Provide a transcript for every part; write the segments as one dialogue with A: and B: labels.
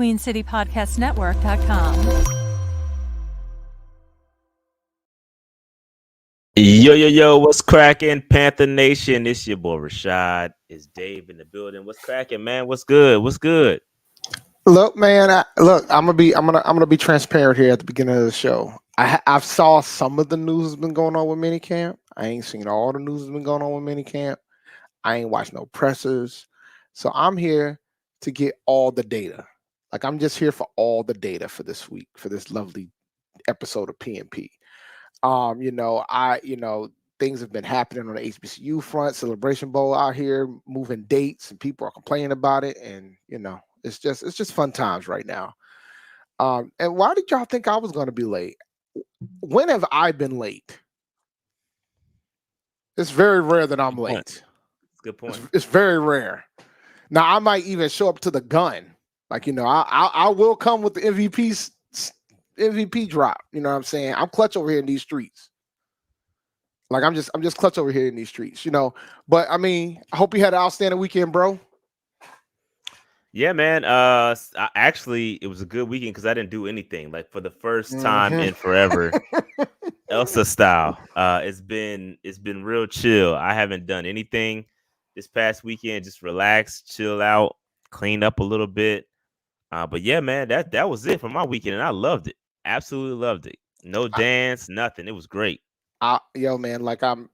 A: QueenCityPodcastNetwork.com.
B: Yo, what's cracking, Panther Nation? It's your boy Rashad. It's Dave in the building. What's cracking, man? What's good? What's good?
C: Look, man. I'm gonna be transparent here at the beginning of the show. I've saw some of the news has been going on with Minicamp. I ain't seen all the news has been going on with Minicamp. I ain't watched no pressers, so I'm here to get all the data. Like I'm just here for all the data for this week for this lovely episode of PNP. Things have been happening on the HBCU front, Celebration Bowl out here, moving dates, and people are complaining about it. And it's just fun times right now. And why did y'all think I was going to be late? When have I been late? It's very rare that I'm late.
B: Good point.
C: It's very rare. Now I might even show up to the gun. Like I will come with the MVP drop. You know what I'm saying? I'm clutch over here in these streets. Like I'm just clutch over here in these streets, But I mean, I hope you had an outstanding weekend, bro.
B: Yeah, man. Actually, it was a good weekend because I didn't do anything. Like for the first time in forever, Elsa style. It's been real chill. I haven't done anything this past weekend. Just relax, chill out, clean up a little bit. But yeah, man, that was it for my weekend, and I loved it. Absolutely loved it. No dance, nothing. It was great.
C: Man, like I'm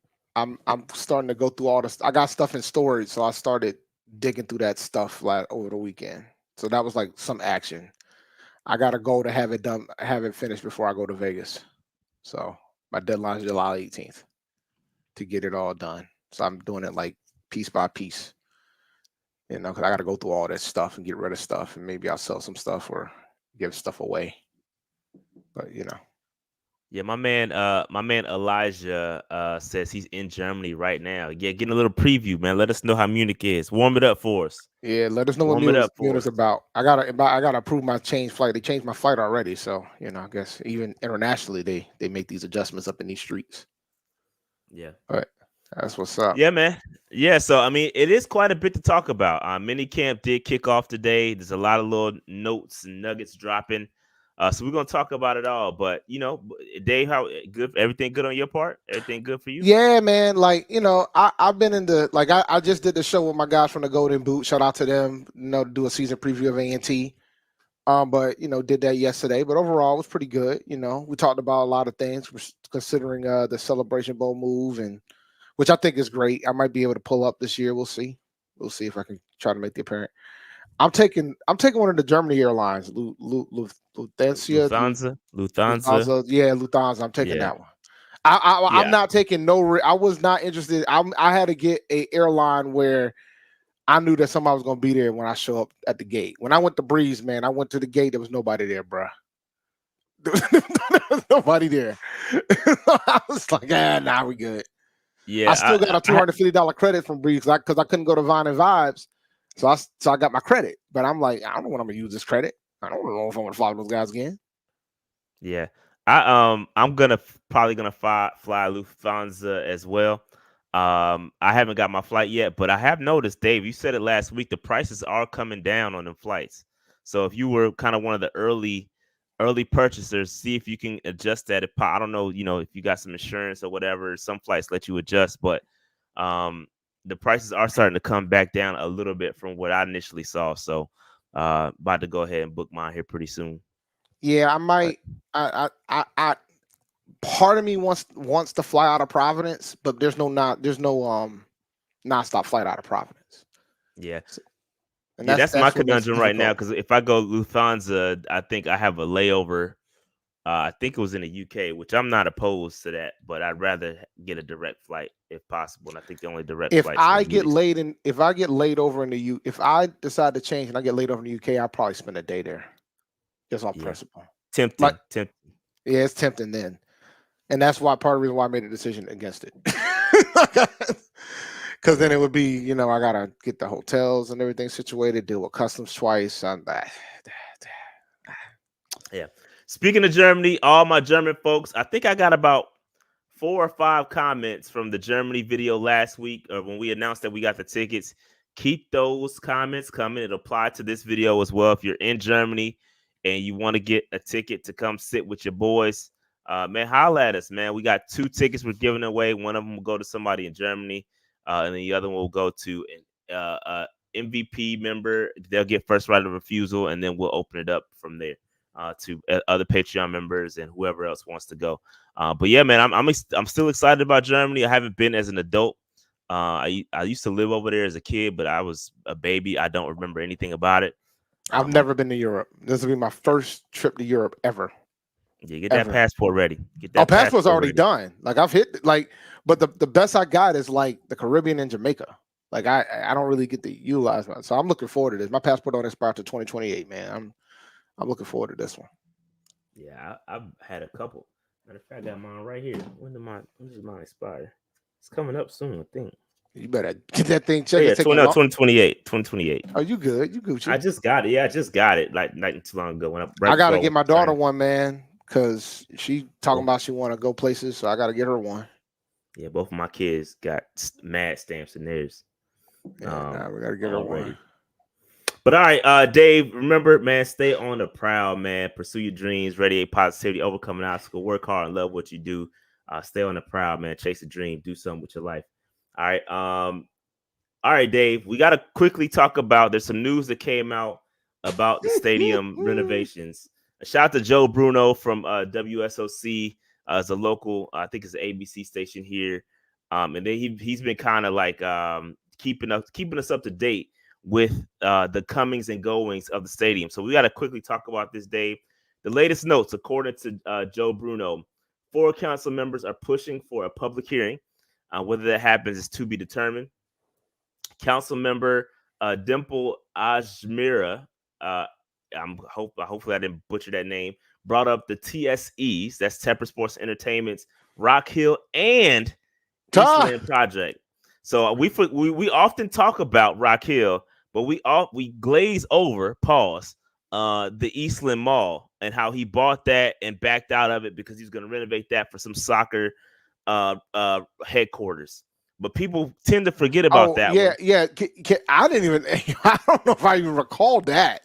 C: starting to go through all this. I got stuff in storage, so I started digging through that stuff like over the weekend. So that was like some action. I gotta go to have it done, have it finished before I go to Vegas. So my deadline is July 18th to get it all done. So I'm doing it like piece by piece. Because I gotta go through all this stuff and get rid of stuff, and maybe I'll sell some stuff or give stuff away. But
B: Yeah, my man Elijah says he's in Germany right now. Yeah, getting a little preview, man. Let us know how Munich is. Warm it up for us.
C: Yeah, let us know what Munich's about. I gotta approve my change flight. They changed my flight already, so I guess even internationally they make these adjustments up in these streets.
B: Yeah,
C: but that's what's up.
B: Yeah, man. Yeah, so I mean, it is quite a bit to talk about. Minicamp did kick off today. There's a lot of little notes and nuggets dropping. So we're gonna talk about it all. But Dave, how good? Everything good on your part? Everything good for you?
C: Yeah, man. Like I've been in the I just did the show with my guys from the Golden Boot. Shout out to them. Do a season preview of A&T. But did that yesterday. But overall, it was pretty good. We talked about a lot of things, considering the Celebration Bowl move, and which I think is great. I might be able to pull up this year. We'll see. We'll see if I can try to make the apparent. I'm taking one of the Germany airlines, Lufthansa. Yeah, Lufthansa. I'm taking that one. I'm not taking I was not interested. I had to get a airline where I knew that somebody was going to be there when I show up at the gate. When I went to Breeze, man, I went to the gate. There was nobody there, bro. There was nobody there. I was like, nah, we good.
B: Yeah,
C: I still got a $250 credit from Breeze because I couldn't go to Vine and Vibes. So I got my credit, but I'm like, I don't know when I'm gonna use this credit. I don't know if I'm gonna follow those guys again.
B: Yeah, I'm probably gonna fly Lufthansa as well. I haven't got my flight yet, but I have noticed, Dave, you said it last week, the prices are coming down on them flights. So if you were kind of one of the early purchasers, see if you can adjust that. I don't know, if you got some insurance or whatever, some flights let you adjust, but the prices are starting to come back down a little bit from what I initially saw. So about to go ahead and book mine here pretty soon.
C: Yeah, I might. I part of me wants to fly out of Providence, but there's no nonstop flight out of Providence.
B: Yeah. And that's my conundrum right now, because if I go Lufthansa, I think I have a layover. I think it was in the UK, which I'm not opposed to that, but I'd rather get a direct flight if possible. And I think the only direct flight.
C: If I get laid over in the if I decide to change and I get laid over in the UK, I'll probably spend a day there, just on principle.
B: Tempting.
C: Yeah, it's tempting then, and that's why part of the reason why I made a decision against it. Because then it would be, I gotta get the hotels and everything situated, deal with customs twice.
B: Yeah. Speaking of Germany, all my German folks, I think I got about 4 or 5 comments from the Germany video last week, or when we announced that we got the tickets. keep those comments coming. It apply to this video as well. If you're in Germany and you want to get a ticket to come sit with your boys, man, holla at us, man. We got 2 tickets we're giving away. One of them will go to somebody in Germany, and the other one will go to MVP member. They'll get first right of refusal, and then we'll open it up from there to other Patreon members and whoever else wants to go. But yeah, man, I'm still excited about Germany. I haven't been as an adult. I used to live over there as a kid, but I was a baby. I don't remember anything about it.
C: I've never been to Europe. This will be my first trip to Europe ever.
B: Yeah, get that passport ready. Get that
C: passport's already
B: ready.
C: done. Like I've hit but the best I got is like the Caribbean and Jamaica. Like I don't really get to utilize that. So I'm looking forward to this. My passport don't expire to 2028, man. I'm looking forward to this one.
B: Yeah, I've had a couple. Matter of fact, I got mine right here. When does mine expire? It's coming up soon, I think.
C: You better get that thing checked.
B: Yeah, 2028. 2028.
C: Oh, you good? You Gucci?
B: I just got it. Yeah, I just got it like not too long ago.
C: I gotta get my daughter one, man, because she talking about she want to go places, so I gotta get her one.
B: Yeah, both of my kids got mad stamps in theirs.
C: Yeah, we gotta get her one.
B: But all right, Dave, remember, man, stay on the prowl, man. Pursue your dreams, radiate positivity, overcome an obstacle, work hard and love what you do. Stay on the prowl, man. Chase a dream, do something with your life. All right. All right, Dave. We gotta quickly talk about there's some news that came out about the stadium renovations. A shout out to Joe Bruno from WSOC. As a local, I think it's an ABC station here. And then he's been kind of like keeping us up to date with the comings and goings of the stadium. So we got to quickly talk about this, Dave. The latest notes, according to Joe Bruno, 4 council members are pushing for a public hearing. Whether that happens is to be determined. Council member Dimple Ajmira, hopefully I didn't butcher that name, brought up the TSEs, that's Tepper Sports Entertainment's Rock Hill and Eastland project. So we often talk about Rock Hill, but we glaze over the Eastland Mall and how he bought that and backed out of it because he's going to renovate that for some soccer headquarters. But people tend to forget about that.
C: Yeah. I didn't even. I don't know if I even recall that.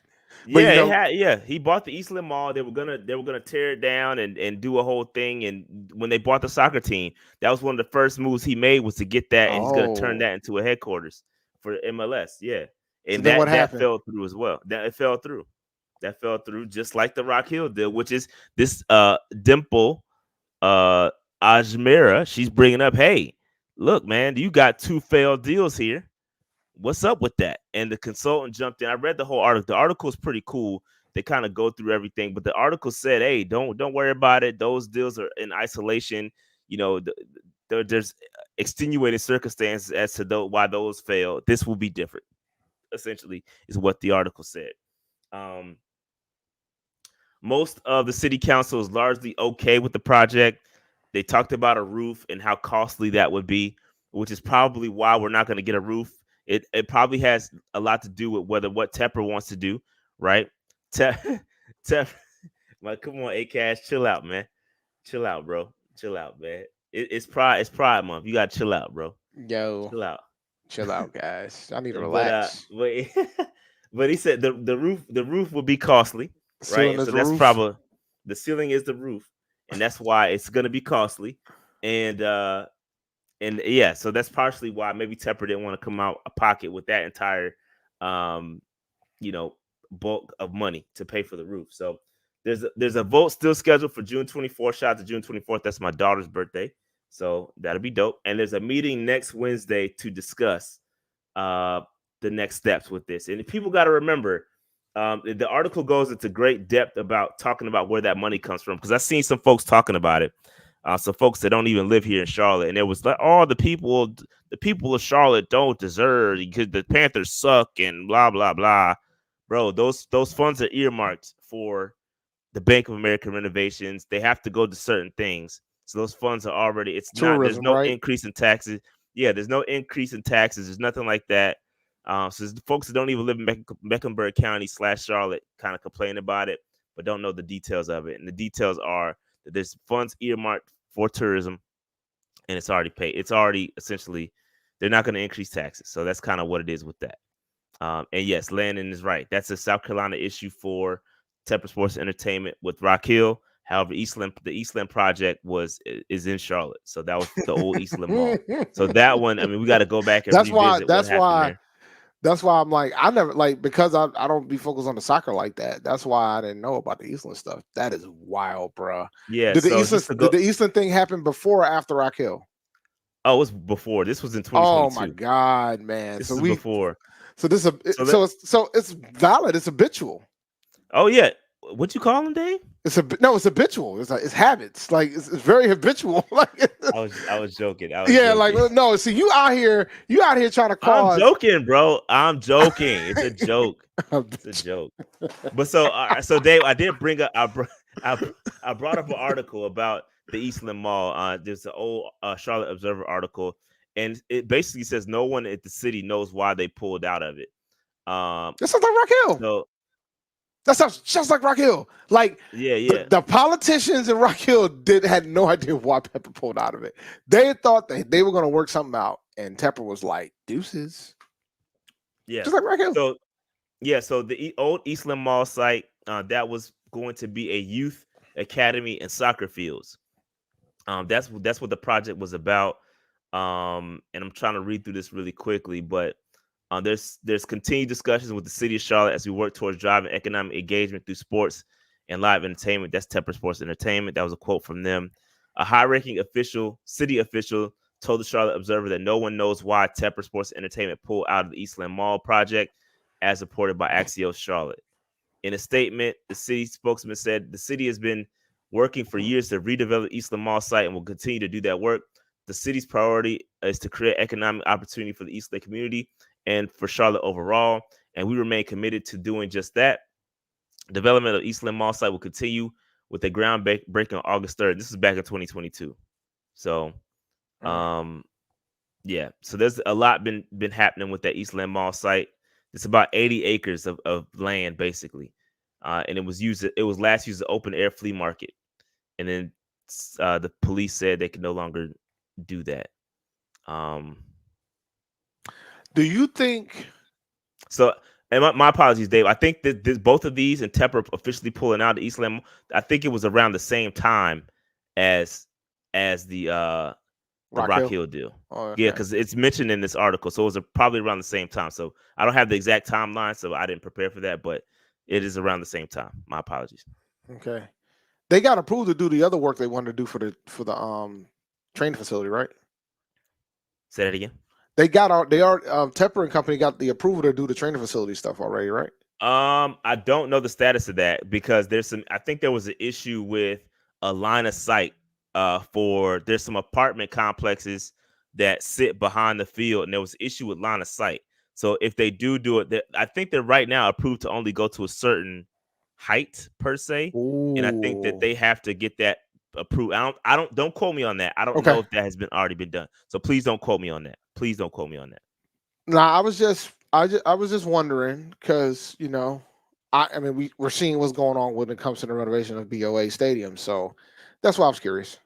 B: But he bought the Eastland Mall. They were gonna tear it down and do a whole thing. And when they bought the soccer team, that was one of the first moves he made was to get that, and he's gonna turn that into a headquarters for MLS. Yeah, and
C: so
B: that fell through as well. That fell through just like the Rock Hill deal, which is this Dimple Ajmira. She's bringing up, hey, look, man, you got 2 failed deals here. What's up with that? And the consultant jumped in. I read the whole article. The article is pretty cool. They kind of go through everything, but the article said, hey, don't worry about it. Those deals are in isolation. You know, there's extenuating circumstances as to why those failed. This will be different, essentially, is what the article said. Most of the city council is largely okay with the project. They talked about a roof and how costly that would be, which is probably why we're not going to get a roof. It probably has a lot to do with what Tepper wants to do, right? Tepper, like, come on, A-Cash, chill out, man. Chill out, bro. Chill out, man. It's Pride Month. You gotta chill out, bro.
C: Yo,
B: chill out,
C: guys. I need to relax.
B: But he said the roof will be costly, right? So that's probably the ceiling is the roof, and that's why it's gonna be costly, and yeah, so that's partially why maybe Tepper didn't want to come out of pocket with that entire, bulk of money to pay for the roof. So there's a vote still scheduled for June 24th. Shout out to June 24th. That's my daughter's birthday. So that'll be dope. And there's a meeting next Wednesday to discuss the next steps with this. And people got to remember, the article goes into great depth about talking about where that money comes from, because I've seen some folks talking about it. Some folks that don't even live here in Charlotte, and it was like, oh, the people of Charlotte don't deserve because the Panthers suck and blah blah blah. Bro, those funds are earmarked for the Bank of America renovations. They have to go to certain things, so those funds are already. It's tourism, not. There's no increase in taxes. Yeah, there's no increase in taxes. There's nothing like that. So the folks that don't even live in Mecklenburg County / Charlotte kind of complain about it, but don't know the details of it. And the details are that there's funds earmarked for tourism, and it's already paid. It's already essentially, they're not going to increase taxes. So that's kind of what it is with that. And yes, Landon is right. That's a South Carolina issue for Tepper Sports Entertainment with Rock Hill. However, the Eastland project is in Charlotte, so that was the old Eastland Mall. So that one, I mean, we got to go back and
C: That's why.
B: revisit what happened there.
C: That's why I'm like, I never like because I don't be focused on the soccer like that. That's why I didn't know about the Eastland stuff. That is wild, bro.
B: Yeah.
C: Did the
B: So
C: Eastland
B: just to
C: did
B: go,
C: the Eastland thing happen before or after Rock Hill?
B: oh, it was before. This was in
C: Oh my
B: 2022.
C: God, man.
B: This is before.
C: So this is
B: So that,
C: so it's valid. It's habitual.
B: oh yeah, what you call him, Dave?
C: It's habitual. It's like it's habits. Like it's very habitual. Like
B: I was joking. I was
C: yeah, like
B: joking.
C: no. See, you out here trying to
B: I'm
C: cause.
B: joking, bro. I'm joking. It's a joke. It's a joke. But so Dave, I did bring up. I brought up an article about the Eastland Mall. There's an old Charlotte Observer article, and it basically says no one at the city knows why they pulled out of it.
C: That sounds like Rock Hill.
B: So
C: That sounds just like Rock Hill. Like
B: yeah.
C: the politicians in Rock Hill had no idea why Tepper pulled out of it. They thought they were going to work something out, and Tepper was like, "Deuces."
B: Yeah.
C: Just like Rock Hill.
B: So yeah. So the old Eastland Mall site that was going to be a youth academy and soccer fields. That's what the project was about. And I'm trying to read through this really quickly, but there's continued discussions with the city of Charlotte as we work towards driving economic engagement through sports and live entertainment. That's Tepper Sports Entertainment. That was a quote from them. A high-ranking city official, told the Charlotte Observer that no one knows why Tepper Sports Entertainment pulled out of the Eastland Mall project, as reported by Axios Charlotte. In a statement, the city spokesman said the city has been working for years to redevelop the Eastland Mall site and will continue to do that work. The city's priority is to create economic opportunity for the Eastland community and for Charlotte overall, and we remain committed to doing just that. Development of Eastland Mall site will continue with a groundbreaking on August 3rd. This is back in 2022. So, yeah. So there's a lot been happening with that Eastland Mall site. It's about 80 acres of land, basically, and it was last used as an open air flea market, and then the police said they can no longer do that.
C: Do you think?
B: So, and my apologies, Dave. I think that both of these and Tepper officially pulling out of Eastland, I think it was around the same time as the Rock Hill deal.
C: Oh, okay.
B: Yeah, because it's mentioned in this article, so it was probably around the same time. So I don't have the exact timeline, so I didn't prepare for that, but it is around the same time. My apologies.
C: Okay. They got approved to do the other work they wanted to do for the training facility, right?
B: Say that again.
C: Tepper and company got the approval to do the training facility stuff already, right?
B: I don't know the status of that because I think there was an issue with a line of sight there's some apartment complexes that sit behind the field, and there was an issue with line of sight. So if they do it, I think they're right now approved to only go to a certain height per se.
C: Ooh.
B: And I think that they have to get that approved. Don't quote me on that. I don't know if that has already been done. So please don't quote me on that. Please don't quote me on that.
C: No, I was just wondering because I mean we're seeing what's going on when it comes to the renovation of BOA Stadium, so that's why I was curious.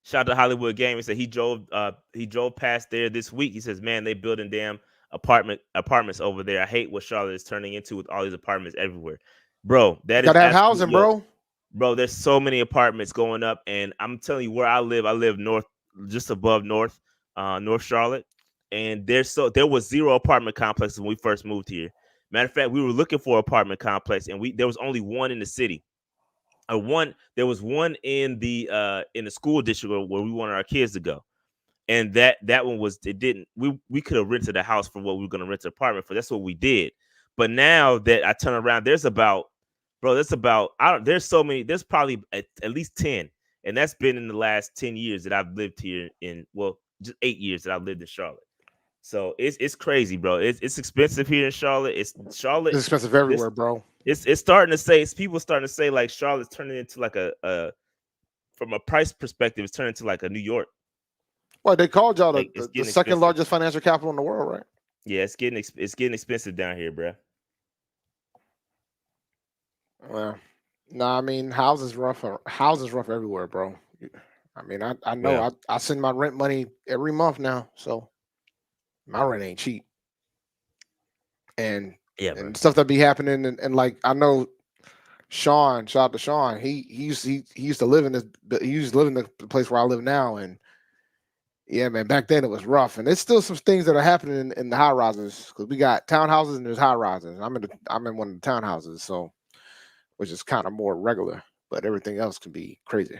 B: Shout out to Hollywood Game. He said he drove past there this week. He says, man, they building damn apartments over there. I hate what Charlotte is turning into with all these apartments everywhere. Bro,
C: gotta have housing, bro.
B: Bro, there's so many apartments going up, and I'm telling you where I live north, just above North Charlotte, and there was 0 apartment complexes when we first moved here. Matter of fact, we were looking for an apartment complex, and there was only one in the city. There was one in the school district where we wanted our kids to go, and that one was we could have rented a house for what we were going to rent an apartment for. That's what we did. But now that I turn around, there's so many. There's probably at least 10, and that's been in the last 10 years that I've lived here just 8 years that I've lived in Charlotte. So it's crazy, bro. It's expensive here in Charlotte. It's
C: expensive everywhere, bro.
B: It's starting to say, people starting to say like Charlotte's turning into like a from a price perspective, it's turning into like a New York.
C: Well, they called y'all the second largest financial capital in the world, right?
B: Yeah, it's getting expensive down here, bro.
C: Well, no, I mean houses rough everywhere, bro. I mean, I know.
B: Yeah.
C: I send my rent money every month now, so my rent ain't cheap. and
B: Yeah, bro.
C: and stuff that be happening. And like I know Sean, shout out to Sean. He used to live in this. He used to live in the place where I live now, and yeah, man, back then it was rough. And there's still some things that are happening in the high rises because we got townhouses and there's high rises. I'm in one of the townhouses, so which is kind of more regular, but everything else can be crazy.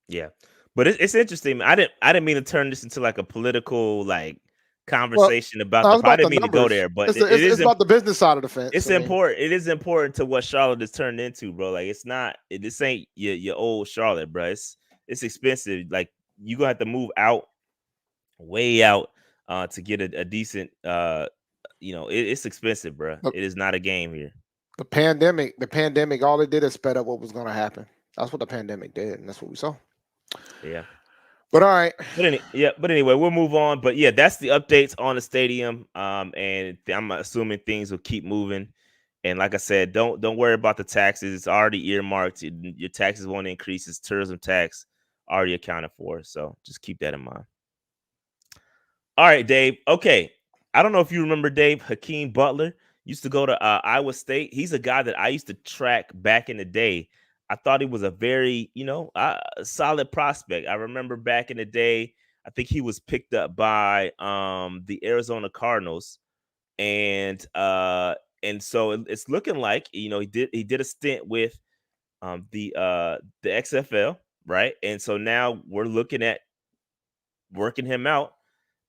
B: Yeah, but it's interesting. I didn't mean to turn this into like a political like
C: Well,
B: conversation about
C: no,
B: the.
C: it's
B: I
C: about
B: didn't
C: the
B: mean to go
C: numbers.
B: there, but
C: It's
B: it
C: it's
B: is
C: about the business side of the fence.
B: it's
C: I mean,
B: important. It is important to what Charlotte has turned into, bro. Like it's not. This ain't your old Charlotte, bro. It's expensive. Like you gonna have to move out, way out, to get a decent. It's expensive, bro.
C: the,
B: It is not a game here.
C: the pandemic, all it did is sped up what was going to happen. That's what the pandemic did, and that's what we saw.
B: Yeah.
C: But all right,
B: But anyway, we'll move on. But yeah, that's the updates on the stadium. And I'm assuming things will keep moving. And like I said, don't worry about the taxes. It's already earmarked. Your taxes won't increase. It's tourism tax already accounted for. So just keep that in mind. All right, Dave. Okay. I don't know if you remember Dave. Hakeem Butler used to go to Iowa State. He's a guy that I used to track back in the day. I thought he was a very, solid prospect. I remember back in the day, I think he was picked up by the Arizona Cardinals. And so it's looking like, he did a stint with the XFL, right? And so now we're looking at working him out,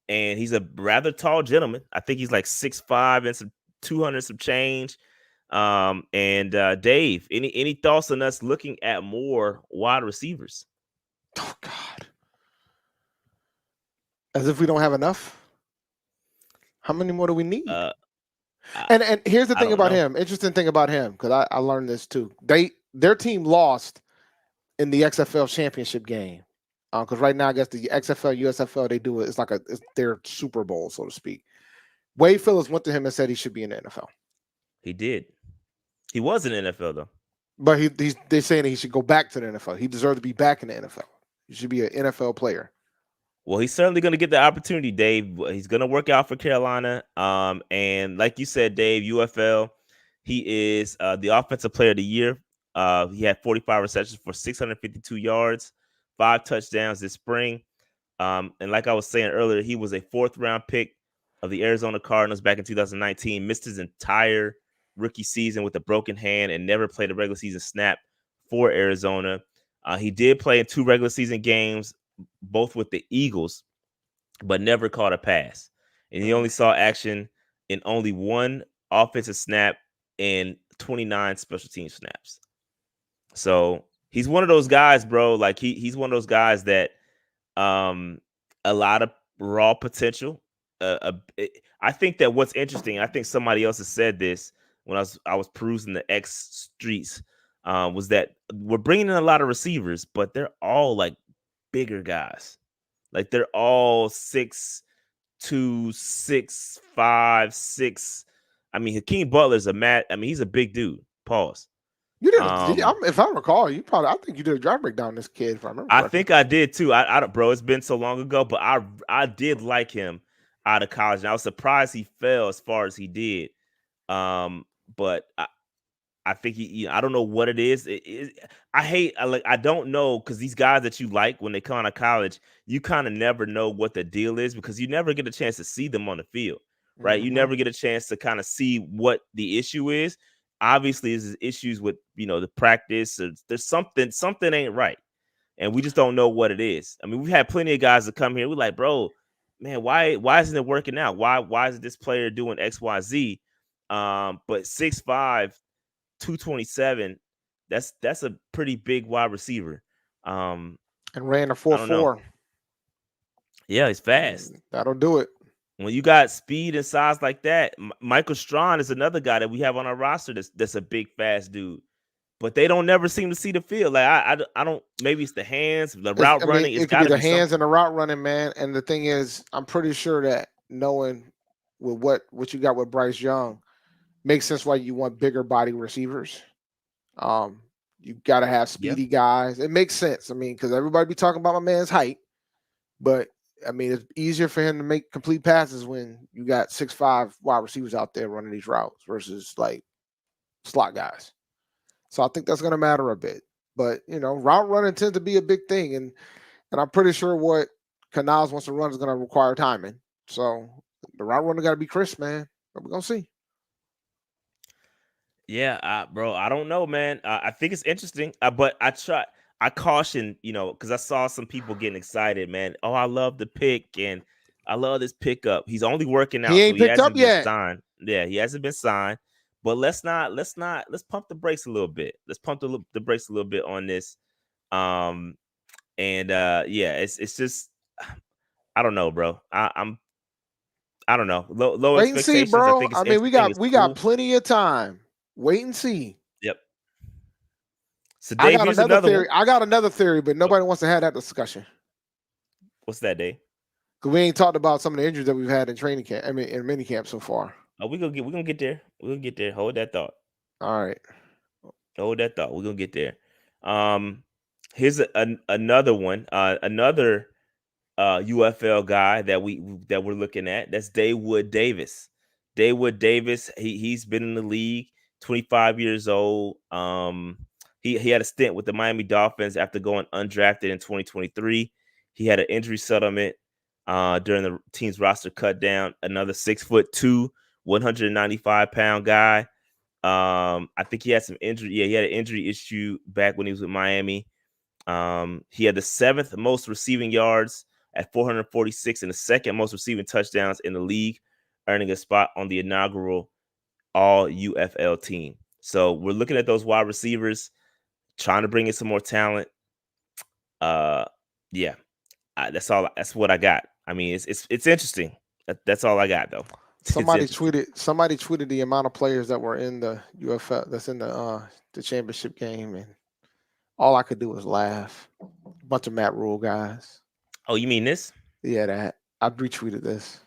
B: and he's a rather tall gentleman. I think he's like 6'5" and some 200 some change. And Dave, any thoughts on us looking at more wide receivers?
C: oh God, as if we don't have enough. How many more do we need?
B: Uh, I,
C: And here's the
B: I
C: thing
B: don't
C: about
B: know.
C: him. Interesting thing about him because I learned this too. Their team lost in the XFL championship game. Because right now, I guess the XFL, USFL, they do it. It's their Super Bowl, so to speak. Wade Phillips went to him and said he should be in the NFL,
B: He did. He was in the NFL though.
C: but they're saying he should go back to the NFL. He deserved to be back in the NFL. He should be an NFL player.
B: Well, he's certainly going to get the opportunity, Dave. He's going to work out for Carolina. And like you said, Dave, UFL, he is the offensive player of the year. He had 45 receptions for 652 yards, 5 touchdowns this spring. And like I was saying earlier, he was a 4th-round pick of the Arizona Cardinals back in 2019. Missed his entire rookie season with a broken hand and never played a regular season snap for Arizona. He did play in 2 regular season games, both with the Eagles, but never caught a pass. And he only saw action in only 1 offensive snap and 29 special team snaps. So he's one of those guys, bro. Like he's one of those guys that a lot of raw potential. I think that what's interesting, I think somebody else has said this when I was perusing the X streets, was that we're bringing in a lot of receivers, but they're all like bigger guys. Like they're all 6'2", 6'5", 6. I mean, Hakeem Butler's he's a big dude. Pause.
C: You
B: Um,
C: if I recall, I think you did a drive breakdown on this kid, if I remember
B: I
C: correctly.
B: think I did too. I don't, bro. It's been so long ago, but I did like him out of college, and I was surprised he fell as far as he did. But I think I don't know what it is. I don't know, because these guys that you like when they come out of college, you kind of never know what the deal is because you never get a chance to see them on the field, right? You
C: Mm-hmm.
B: never get a chance to kind of see what the issue is. Obviously, there's issues with the practice. Or there's something ain't right, and we just don't know what it is. I mean, we've had plenty of guys that come here. We're like, bro, man, why isn't it working out? Why is this player doing XYZ? But 6'5", 227, that's a pretty big wide receiver.
C: And ran a
B: I don't know.
C: 4.4.
B: Yeah, he's
C: I
B: fast.
C: mean, that'll do it.
B: When you got speed and size like that, Michael Strawn is another guy that we have on our roster that's a big fast dude. But they don't never seem to see the field. Like I don't. Maybe it's the hands, the route
C: I mean,
B: running. It's
C: it could
B: got
C: be
B: to
C: the
B: be
C: hands
B: something.
C: and the route running, man. And the thing is, I'm pretty sure that knowing with what you got with Bryce Young makes sense why you want bigger body receivers. Um, you got to have
B: Yeah,
C: speedy guys. It makes sense. I mean, because everybody be talking about my man's height, but I mean, it's easier for him to make complete passes when you got 6'5" wide receivers out there running these routes versus like slot guys. So I think that's going to matter a bit. But route running tends to be a big thing, and I'm pretty sure what Canals wants to run is going to require timing. So the route runner got to be crisp, man. But we're gonna see.
B: Yeah, bro, I don't know, man. I think it's interesting, but I caution, because I saw some people getting excited, man. Oh, I love the pick, and I love this pickup. He's only working
C: He
B: out, so
C: ain't
B: he
C: picked up
B: hasn't been
C: yet.
B: signed. Yeah, he hasn't been signed. But let's pump the brakes a little bit. Let's pump the brakes a little bit on this. Um, and yeah, it's just I don't know, bro. I don't know. Low
C: Wait and see,
B: expectations. I
C: bro.
B: think it's
C: I mean, we
B: interesting.
C: got
B: It's
C: we got
B: cool.
C: plenty of time. Wait and see.
B: Yep. So
C: I
B: Dave,
C: got
B: here's
C: another
B: another
C: theory.
B: one.
C: But nobody wants to have that discussion
B: What's that, Dave?
C: because we ain't talked about some of the injuries that we've had in training camp. I mean, in minicamp so far.
B: Oh, we're gonna get there. We're gonna get there. Hold that thought.
C: All right.
B: Hold that thought. We're gonna get there. Um, here's another one. Another UFL guy that we're looking at. That's Daywood Davis. Daywood Davis. He's been in the league, 25 years old. He had a stint with the Miami Dolphins after going undrafted in 2023. He had an injury settlement during the team's roster cut down. Another 6'2", 195-pound guy. I think he had some injury. Yeah, he had an injury issue back when he was with Miami. He had the 7th most receiving yards at 446 and the 2nd most receiving touchdowns in the league, earning a spot on the inaugural All UFL team. So we're looking at those wide receivers, trying to bring in some more talent. Yeah, that's all. That's what I got. I mean, it's interesting. That's all I got, though. It's
C: Somebody
B: interesting.
C: tweeted the amount of players that were in the UFL that's in the championship game, and all I could do was laugh. A bunch of Matt Rhule guys.
B: Oh, you mean this?
C: Yeah, that I retweeted this,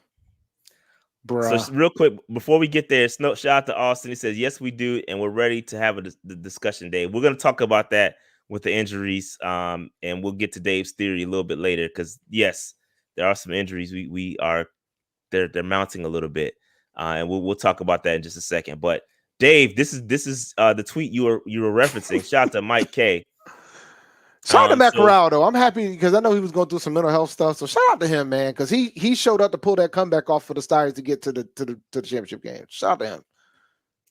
B: So
C: bruh.
B: real quick before we get there, shout out to Austin. He says yes, we do, and we're ready to have the discussion. Dave, we're going to talk about that with the injuries, and we'll get to Dave's theory a little bit later because yes, there are some injuries. We are they're mounting a little bit, and we'll talk about that in just a second. But Dave, this is the tweet you were referencing. Shout out to Mike K.
C: Shout out to Matt
B: So
C: Corral though. I'm happy because I know he was going through some mental health stuff. So shout out to him, man, because he showed up to pull that comeback off for the Stars to get to the championship game. Shout out to him.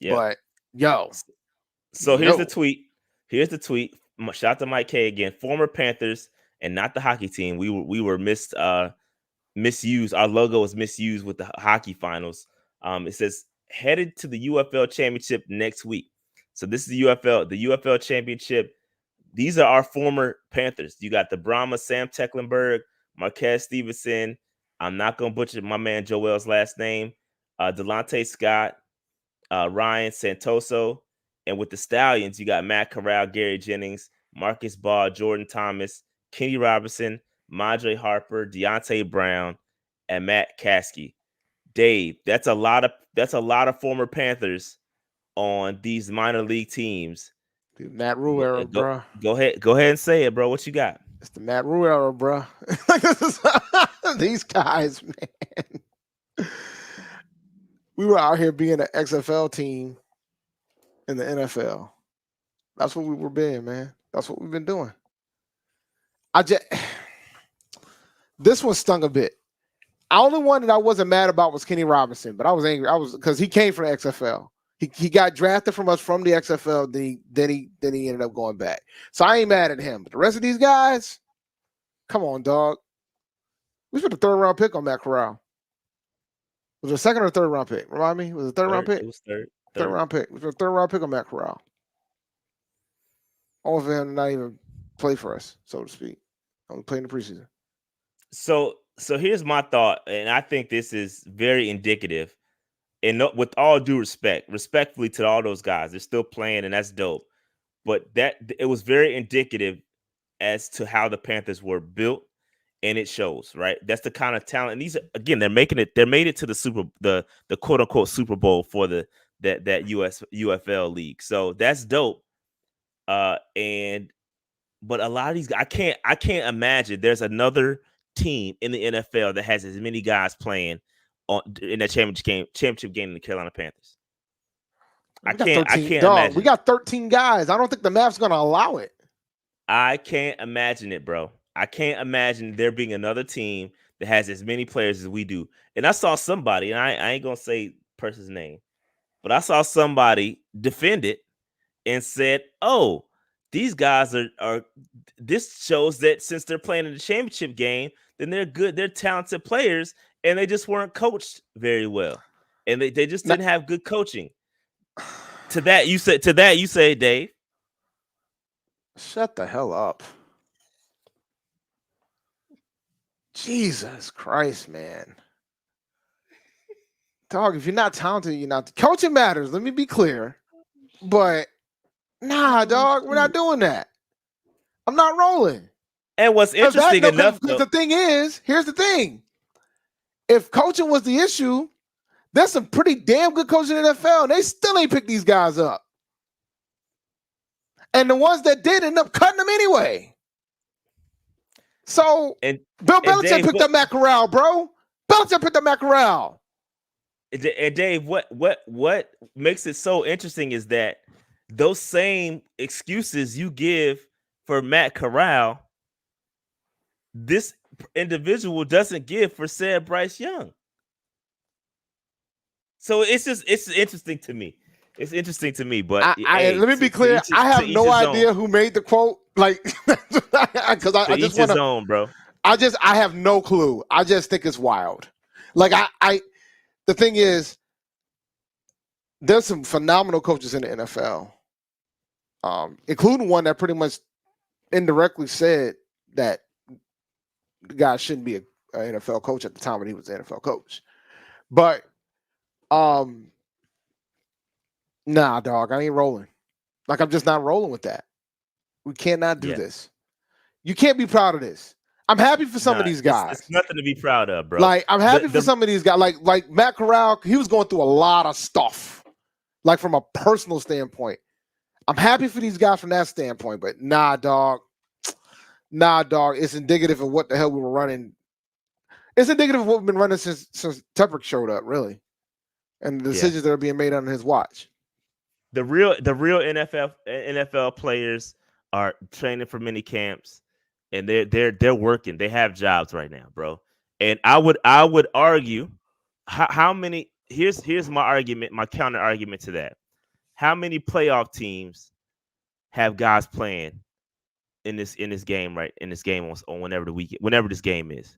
B: yeah.
C: But yo,
B: So here's the
C: yo,
B: tweet. Here's the tweet. Shout out to Mike K again. Former Panthers and not the hockey team. We were misused. Our logo was misused with the hockey finals. It says headed to the UFL championship next week. So this is the UFL championship. These are our former Panthers. You got the Brahma, Sam Tecklenburg, Marquez Stevenson. I'm not gonna butcher my man Joel's last name. Delonte Scott, Ryan Santoso. And with the Stallions, you got Matt Corral, Gary Jennings, Marcus Ball, Jordan Thomas, Kenny Robinson, Madre Harper, Deontay Brown, and Matt Caskey. Dave, that's a lot of former Panthers on these minor league teams.
C: dude, Matt Rule era,
B: Go
C: bro.
B: go ahead and say it, bro. What you got?
C: It's the Matt Rule era, bro. These guys, man. We were out here being an XFL team in the NFL. That's what we were being, man. That's what we've been doing. I just this one stung a bit. The only one that I wasn't mad about was Kenny Robinson, but I was angry. I was because he came from the XFL. He got drafted from us from the XFL. Then he ended up going back. So I ain't mad at him. But the rest of these guys, come on, dog. We spent a 3rd-round pick on Matt Corral. Was it a 2nd or 3rd-round pick? Remind me. Was it a 3rd-round
B: Third.
C: pick?
B: It was third.
C: 3rd-round pick. It was a 3rd-round pick on Matt Corral. All of him not even play for us, so to speak. Only play in the preseason.
B: So here's my thought, and I think this is very indicative. And with all due respectfully to all those guys, they're still playing, and that's dope. But that it was very indicative as to how the Panthers were built, and it shows, right? That's the kind of talent. And these again, they made it to the quote unquote Super Bowl for that US UFL league. So that's dope. And but a lot of these, I can't imagine there's another team in the NFL that has as many guys playing in that championship game in the Carolina Panthers. I can't
C: dog.
B: imagine
C: We
B: it.
C: got 13 guys. I don't think the math's gonna allow it.
B: I can't imagine it, bro. I can't imagine there being another team that has as many players as we do. And I saw somebody, and I ain't gonna say person's name, but I saw somebody defend it and said, "Oh, these guys are. This shows that since they're playing in the championship game, then they're good. They're talented players, and they just weren't coached very well, and they just didn't have good coaching." To that you say, Dave.
C: Shut the hell up. Jesus Christ, man. Dog, if you're not talented, you're not. Coaching matters. Let me be clear. But nah, dog, we're not doing that. I'm not rolling.
B: And what's interesting enough,
C: because the thing is, here's the thing. If coaching was the issue, there's some pretty damn good coaches in the NFL, and they still ain't picked these guys up. And the ones that did end up cutting them anyway. So Bill Belichick picked up Matt Corral, bro. Belichick picked up Matt Corral.
B: And Dave, what makes it so interesting is that those same excuses you give for Matt Corral, this individual doesn't give for said Bryce Young. So it's interesting to me. It's interesting to me, but
C: let me be clear. I have no idea who made the quote. Like, because I just want to,
B: bro.
C: I have no clue. I just think it's wild. Like, the thing is, there's some phenomenal coaches in the NFL, including one that pretty much indirectly said that the guy shouldn't be an NFL coach at the time when he was an NFL coach. But, nah, dog, I ain't rolling. Like, I'm just not rolling with that. We cannot do this. You can't be proud of this. I'm happy for some of these guys.
B: It's nothing to be proud of, bro.
C: Like, I'm happy for some of these guys. Like Matt Corral, he was going through a lot of stuff, like from a personal standpoint. I'm happy for these guys from that standpoint, but nah, dog. It's indicative of what the hell we were running. It's indicative of what we've been running since Tepper showed up, really, and the decisions that are being made under his watch.
B: The real NFL players are training for mini camps, and they're working. They have jobs right now, bro. And I would argue how many. Here's my argument, my counter argument to that. How many playoff teams have guys playing in this game on whenever this game is?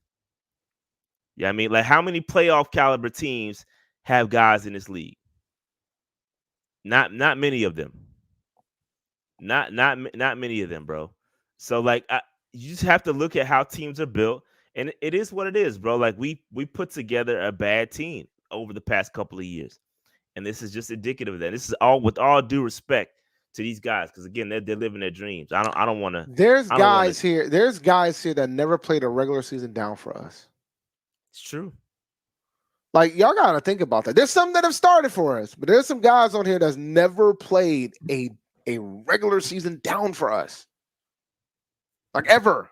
B: Yeah, I mean, like, how many playoff caliber teams have guys in this league? Not many of them. Not many of them, bro. So, like, you just have to look at how teams are built, and it is what it is, bro. Like, we put together a bad team over the past couple of years, and this is just indicative of that. This is all with all due respect to these guys, because again, they're living their dreams. I don't want to.
C: There's guys here that never played a regular season down for us.
B: It's true.
C: Like, y'all got to think about that. There's some that have started for us, but there's some guys on here that's never played a regular season down for us. Like, ever.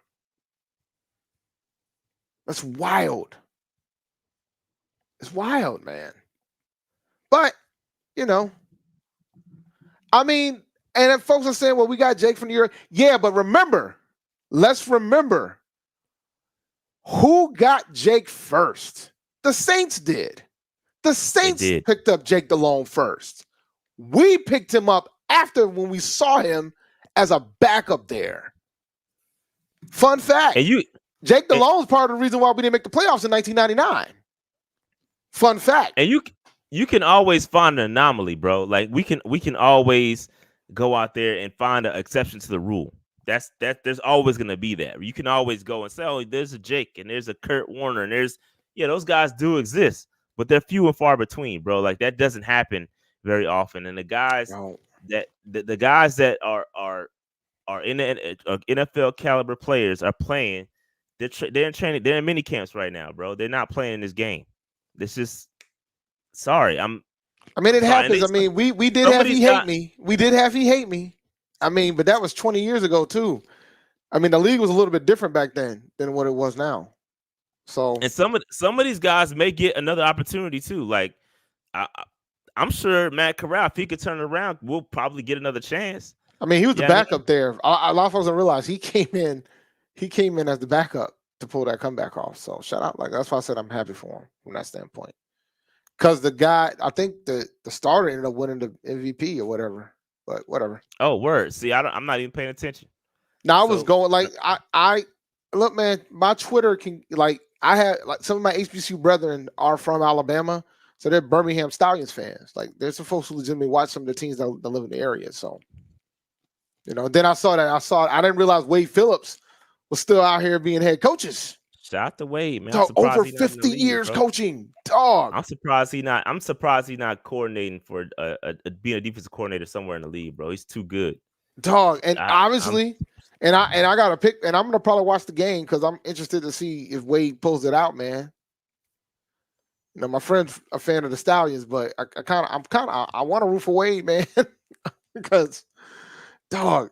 C: That's wild. It's wild, man. But, I mean, and if folks are saying, well, we got Jake from New York. Yeah, but let's remember who got Jake first. The Saints did. The Saints picked up Jake Delhomme first. We picked him up after when we saw him as a backup there. Fun fact. Jake Delhomme is part of the reason why we didn't make the playoffs in 1999. Fun fact.
B: And you can always find an anomaly, bro. Like, we can always go out there and find an exception to the rule. There's always going to be that. You can always go and say, oh, there's a Jake and there's a Kurt Warner and those guys do exist, but they're few and far between, bro. Like, that doesn't happen very often. And the guys the guys that are in the NFL caliber players are playing. They're in training. They're in mini camps right now, bro. They're not playing in this game. This is sorry.
C: It happens. I mean, we did have he hate me. We did have he hate me. I mean, but that was 20 years ago too. I mean, the league was a little bit different back then than what it was now. So
B: And some of these guys may get another opportunity too. Like I'm sure Matt Corral, if he could turn it around, will probably get another chance.
C: I mean, he was the
B: Yeah,
C: backup there. A lot of folks don't realize he came in. He came in as the backup to pull that comeback off. So shout out, like that's why I said I'm happy for him from that standpoint. Because the guy, I think the starter ended up winning the MVP or whatever. But whatever.
B: Oh, word. See, I'm not even paying attention.
C: Now I was
B: So
C: going like I look, man. My Twitter can like I had like some of my HBCU brethren are from Alabama, so they're Birmingham Stallions fans. Like there's some folks who legitimately watch some of the teams that live in the area. So then I saw that I didn't realize Wade Phillips was still out here being head coaches.
B: shout out to Wade, man. I'm
C: Dog,
B: surprised
C: over
B: he's not in the
C: 50
B: league,
C: years
B: bro.
C: coaching, dog.
B: I'm surprised he's not coordinating for being a defensive coordinator somewhere in the league, bro. He's too good,
C: dog. And
B: I'm
C: obviously, and I got to pick, and I'm gonna probably watch the game because I'm interested to see if Wade pulls it out, man. You know, my friend's a fan of the Stallions, but I want to root for Wade, man, because dog,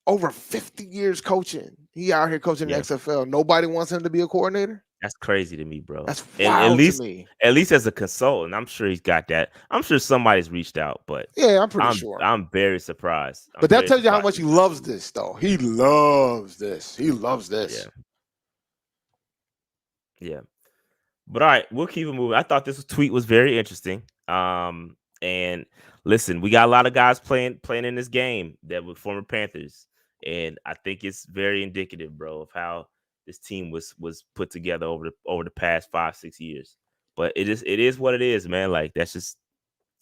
C: over 50 years coaching, he out here coaching the XFL. Nobody wants him to be a coordinator.
B: That's crazy to me, bro.
C: That's
B: and
C: wild to me.
B: At least as a consultant, I'm sure he's got that. I'm sure somebody's reached out, but
C: yeah, I'm pretty sure.
B: I'm very surprised.
C: But that tells you how much he loves this, though. He loves this. He loves this.
B: Yeah. But all right, we'll keep it moving. I thought this tweet was very interesting. And listen, we got a lot of guys playing in this game that were former Panthers, and I think it's very indicative, bro, of how this team was put together over the past 5-6 years. But it is what it is, man. Like that's just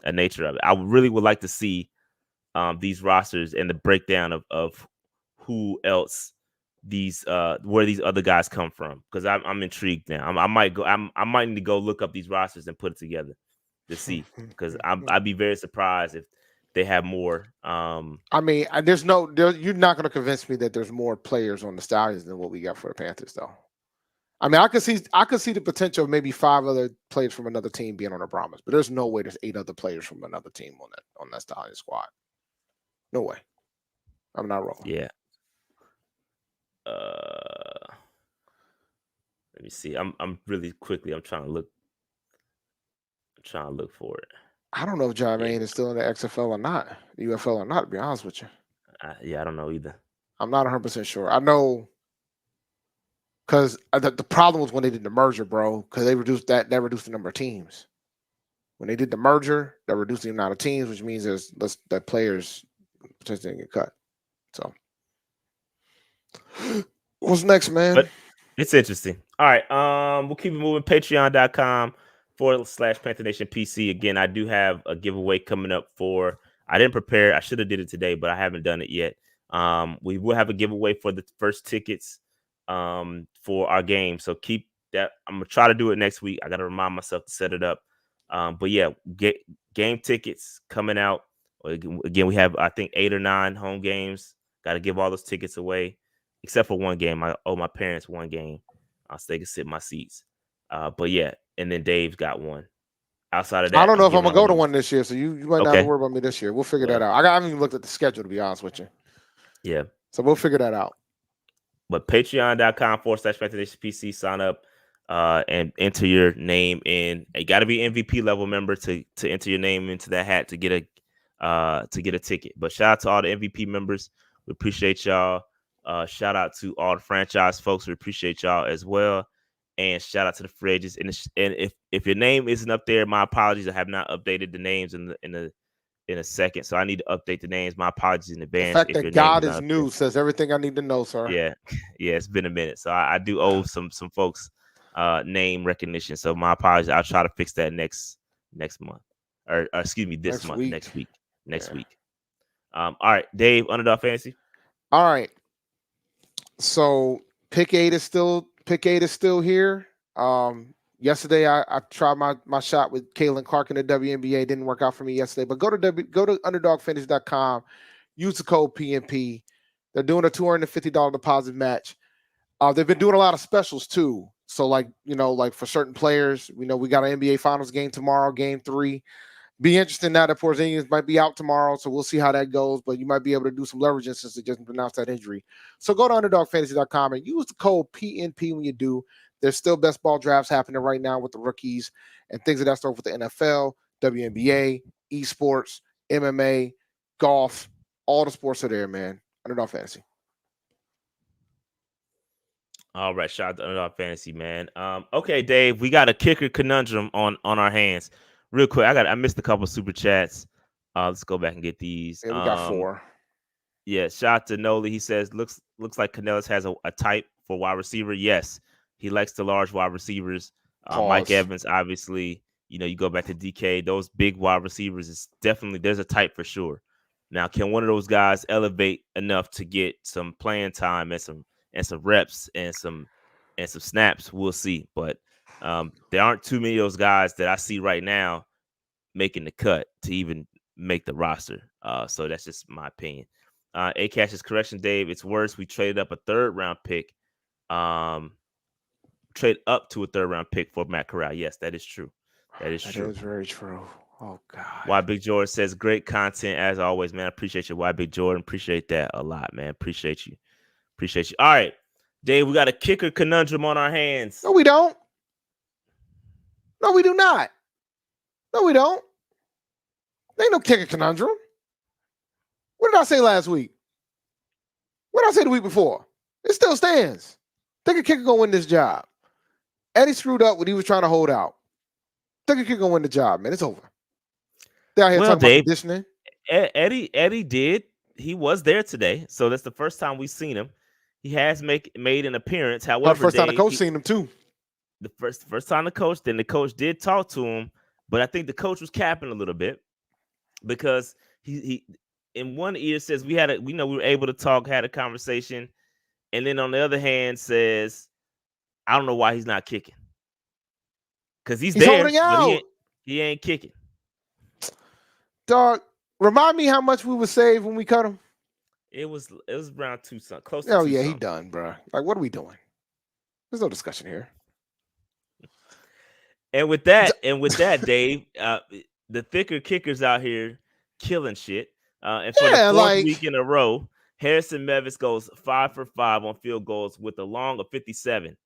B: a nature of it. I really would like to see these rosters and the breakdown of who else these where these other guys come from, because I'm intrigued now. I might need to go look up these rosters and put it together to see, because I'd be very surprised if they have more.
C: I mean, you're not going to convince me that there's more players on the Stallions than what we got for the Panthers, though. I mean, I could see the potential of maybe 5 other players from another team being on the Brahmas, but there's no way there's 8 other players from another team on that Stallion squad. No way. I'm not wrong.
B: Yeah. Let me see. I'm really quickly. I'm trying to look for it.
C: I don't know if Jadeveon is still in the XFL or not, UFL or not. To be honest with you.
B: I don't know either.
C: I'm not 100% sure. I know because the problem was when they did the merger, bro. Because they reduced the number of teams. When they did the merger, they reduced the amount of teams, which means there's less that players potentially get cut. So, what's next, man?
B: But it's interesting. All right, we'll keep it moving. Patreon.com/Panther Nation PC. Again, I do have a giveaway coming up for. I didn't prepare. I should have did it today, but I haven't done it yet. We will have a giveaway for the first tickets for our game. So keep that. I'm gonna try to do it next week. I got to remind myself to set it up. But yeah, get game tickets coming out. Again, we have I think 8 or 9 home games. Got to give all those tickets away, except for one game. I owe my parents one game, so they can sit in my seats. But yeah, and then Dave's got one. Outside of that,
C: I don't know if I'm gonna go to one this year, so you might not have to worry about me this year. We'll figure that out. I haven't even looked at the schedule, to be honest with you.
B: Yeah.
C: So we'll figure that out.
B: But patreon.com/PC, sign up and enter your name in. You got to be MVP level member to enter your name into that hat to get a ticket. But shout out to all the MVP members. We appreciate y'all. Shout out to all the franchise folks. We appreciate y'all as well. And shout out to the free agents. And if your name isn't up there, my apologies. I have not updated the names in a second, so I need to update the names. My apologies in advance.
C: The fact that God is new says everything I need to know, sir.
B: Yeah, it's been a minute, so I do owe some folks name recognition. So my apologies. I'll try to fix that next month, or excuse me, next week. All right, Dave, Underdog Fantasy.
C: All right, so pick 8 is still here. Yesterday I tried my shot with Kalen Clark in the WNBA. Didn't work out for me yesterday, but go to underdogfantasy.com, use the code PNP. They're doing a $250 deposit match. They've been doing a lot of specials too. So like for certain players, we got an NBA Finals game tomorrow, game 3. Be interesting now that Porzingis might be out tomorrow, so we'll see how that goes. But you might be able to do some leveraging since they just pronounced that injury. So go to underdogfantasy.com and use the code PNP when you do. There's still best ball drafts happening right now with the rookies and things of that sort with the NFL, WNBA, esports, MMA, golf. All the sports are there, man. Underdog Fantasy.
B: All right, shout out to Underdog Fantasy, man. Okay, Dave, we got a kicker conundrum on our hands. Real quick, I missed a couple super chats. Let's go back and get these.
C: Yeah, we got 4.
B: Yeah, shout out to Noli. He says looks like Canellis has a type for wide receiver. Yes, he likes the large wide receivers. Mike Evans, obviously. You know, you go back to DK. Those big wide receivers is definitely there's a type for sure. Now, can one of those guys elevate enough to get some playing time and some reps and some snaps? We'll see. But there aren't too many of those guys that I see right now making the cut to even make the roster. So that's just my opinion. Acash's correction, Dave. It's worse. We traded up a 3rd round pick. Trade up to a 3rd round pick for Matt Corral. Yes, that is true. That is true.
C: That is very true. Oh God.
B: Why Big Jordan says great content as always, man. I appreciate you. Why Big Jordan? Appreciate that a lot, man. Appreciate you. All right, Dave. We got a kicker conundrum on our hands.
C: No, we don't. No, we do not. No, we don't. There ain't no kicker conundrum. What did I say last week? What did I say the week before? It still stands. Think a kicker gonna win this job. Eddie screwed up when he was trying to hold out. Think a kicker gonna win the job, man. It's over. They're out here talking about conditioning.
B: Eddie did. He was there today, so that's the first time we've seen him. He has made an appearance. However,
C: first time the coach seen him too.
B: The first time the coach. Then the coach did talk to him, but I think the coach was capping a little bit because he in one ear says we were able to talk, had a conversation, and then on the other hand says, I don't know why he's not kicking because he's there, but he ain't kicking.
C: Dog, remind me how much we would save when we cut him.
B: It was around 2 something, close to
C: 2
B: something.
C: He done, bro. Like, what are we doing? There's no discussion here.
B: And with that, Dave, the thicker kickers out here killing shit. And for the 4th week in a row, Harrison Mevis goes 5 for 5 on field goals with a long of 57.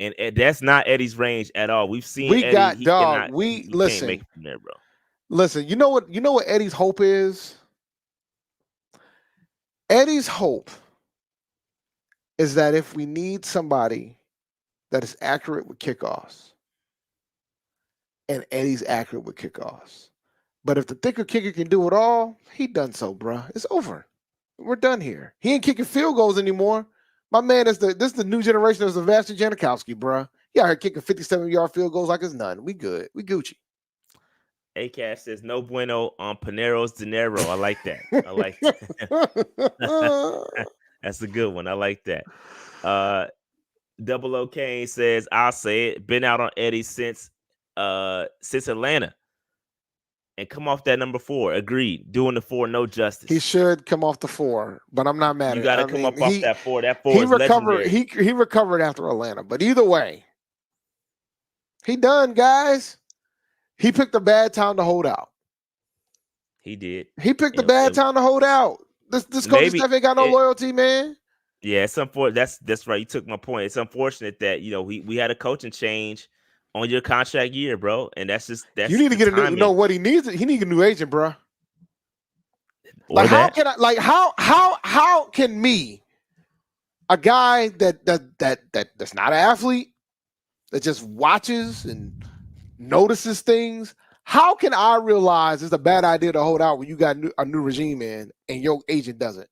B: And that's not Eddie's range at all. We've seen
C: Eddie.
B: Listen.
C: Can't make it from there, bro. Listen, you know what Eddie's hope is? Eddie's hope is that if we need somebody that is accurate with kickoffs, and Eddie's accurate with kickoffs. But if the thicker kicker can do it all, he done so, bruh. It's over. We're done here. He ain't kicking field goals anymore. My man this is the new generation of Sebastian Janikowski, bruh. He out here kicking 57-yard field goals like it's none. We good. We Gucci.
B: Acash says no bueno on Panero's dinero. I like that. I like that. That's a good one. I like that. Double O Kane says, I'll say it. Been out on Eddie since Atlanta. And come off that number 4. Agreed. Doing the 4, no justice.
C: He should come off the 4, but I'm not mad at it.
B: You got to come off that 4. That 4 is legendary.
C: He recovered after Atlanta, but either way, he done, guys. He picked a bad time to hold out.
B: He did.
C: He picked a bad time to hold out. This coach staff ain't got no loyalty, man.
B: Yeah, it's unfortunate. That's right. You took my point. It's unfortunate that we had a coaching change on your contract year, bro, and that's
C: you need to get a new. You know what he needs? He needs a new agent, bro.
B: Like
C: how can I? Like how can me, a guy that's not an athlete, that just watches and notices things, how can I realize it's a bad idea to hold out when you got a new regime in and your agent doesn't?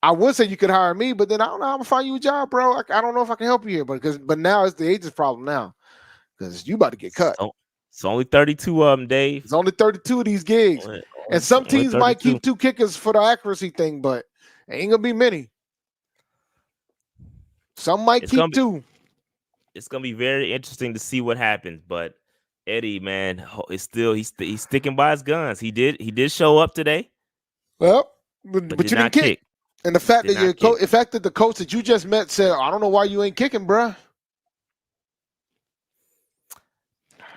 C: I would say you could hire me, but then I don't know how I'm gonna find you a job, bro. I don't know if I can help you here, but now it's the agent's problem now because you about to get cut.
B: It's only 32 of them, Dave.
C: It's only 32 of these gigs, and some teams might keep 2 kickers for the accuracy thing, but it ain't gonna be many. Some might keep 2.
B: It's gonna be very interesting to see what happens, but Eddie, man, is still he's sticking by his guns. He did show up today.
C: Well, but you didn't kick. And the fact that the coach that you just met said, I don't know why you ain't kicking, bruh.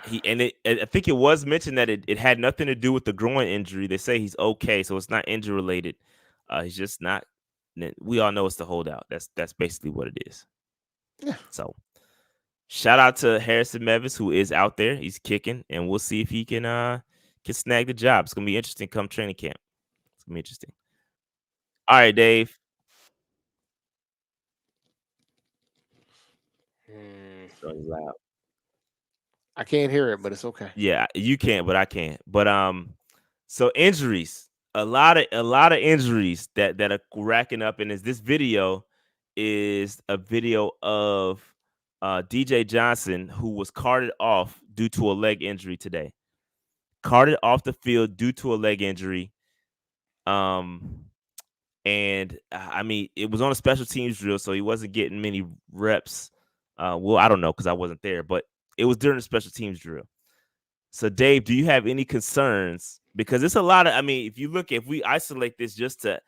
B: I think it was mentioned that it had nothing to do with the groin injury. They say he's okay, so it's not injury related. He's just not. We all know it's the holdout. That's basically what it is.
C: Yeah.
B: So shout out to Harrison Mevis, who is out there. He's kicking, and we'll see if he can snag the job. It's gonna be interesting come training camp. It's gonna be interesting. All right, Dave. So loud.
C: I can't hear it, but it's okay.
B: Yeah, you can't, but I can. But so injuries, a lot of injuries that are racking up, and this video is a video of DJ Johnson, who was carted off due to a leg injury today. Carted off the field due to a leg injury. Um, and I mean, it was on a special teams drill, so he wasn't getting many reps. Well, I don't know because I wasn't there, but it was during the special teams drill. So, Dave, do you have any concerns? Because it's a lot of. I mean, if we isolate this just to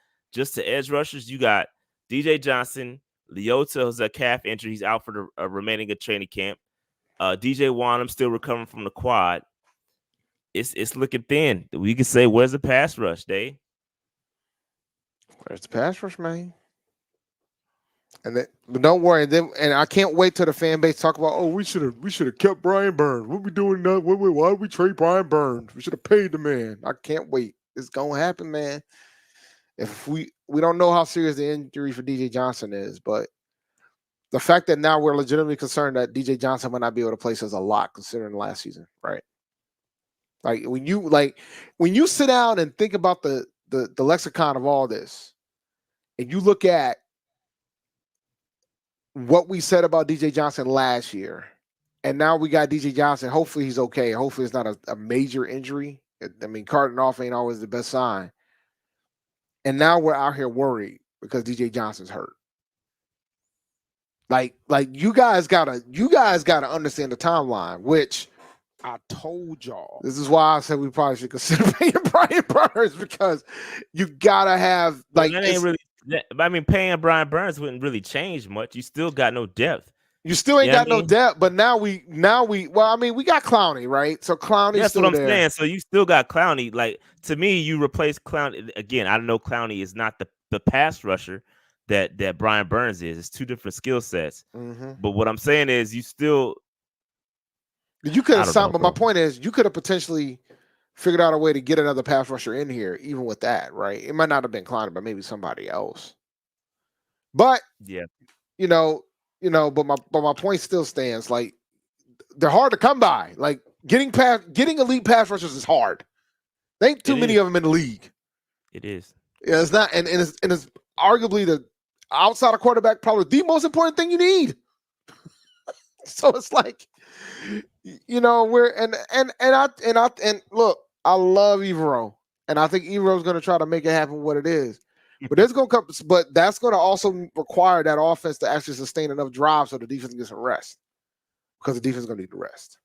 B: edge rushers, you got DJ Johnson, Leota, who's a calf injury, he's out for the remaining of training camp. DJ Wanham still recovering from the quad. It's looking thin. We can say, where's the pass rush, Dave?
C: Where's the pass rush, man? But don't worry. And I can't wait till the fan base talk about. Oh, we should have kept Brian Burns. What we doing now? Why did we trade Brian Burns? We should have paid the man. I can't wait. It's gonna happen, man. If we don't know how serious the injury for DJ Johnson is, but the fact that now we're legitimately concerned that DJ Johnson might not be able to play says a lot considering last season, right? Like when you sit down and think about the lexicon of all this, and you look at what we said about DJ Johnson last year, and now we got DJ Johnson. Hopefully he's okay. Hopefully it's not a major injury. I mean, carting off ain't always the best sign. And now we're out here worried because DJ Johnson's hurt. Like you guys gotta understand the timeline, which I told y'all. This is why I said we probably should consider paying Brian Burns because you gotta have like
B: that ain't really. I mean, paying Brian Burns wouldn't really change much. You still got no depth.
C: You still ain't got no depth, but now we well, I mean, we got Clowney, right? So Clowney's
B: that's
C: still
B: what I'm
C: there.
B: saying. So you still got Clowney. Like to me, you replace Clowney again. I know Clowney is not the pass rusher that Brian Burns is. It's two different skill sets.
C: Mm-hmm.
B: But what I'm saying is, you
C: could have signed. But my point is, you could have potentially figured out a way to get another pass rusher in here, even with that, right? It might not have been Clowney, but maybe somebody else. But
B: yeah,
C: but my point still stands. Like they're hard to come by. Like getting elite pass rushers is hard. There ain't too many of them in the league.
B: It is.
C: Yeah, it's not, and it's arguably the outside of quarterback probably the most important thing you need. So it's like, we're and look, I love Evero, and I think Evero's going to try to make it happen what it is. But that's going to also require that offense to actually sustain enough drive so the defense gets some rest, because the defense is going to need the rest.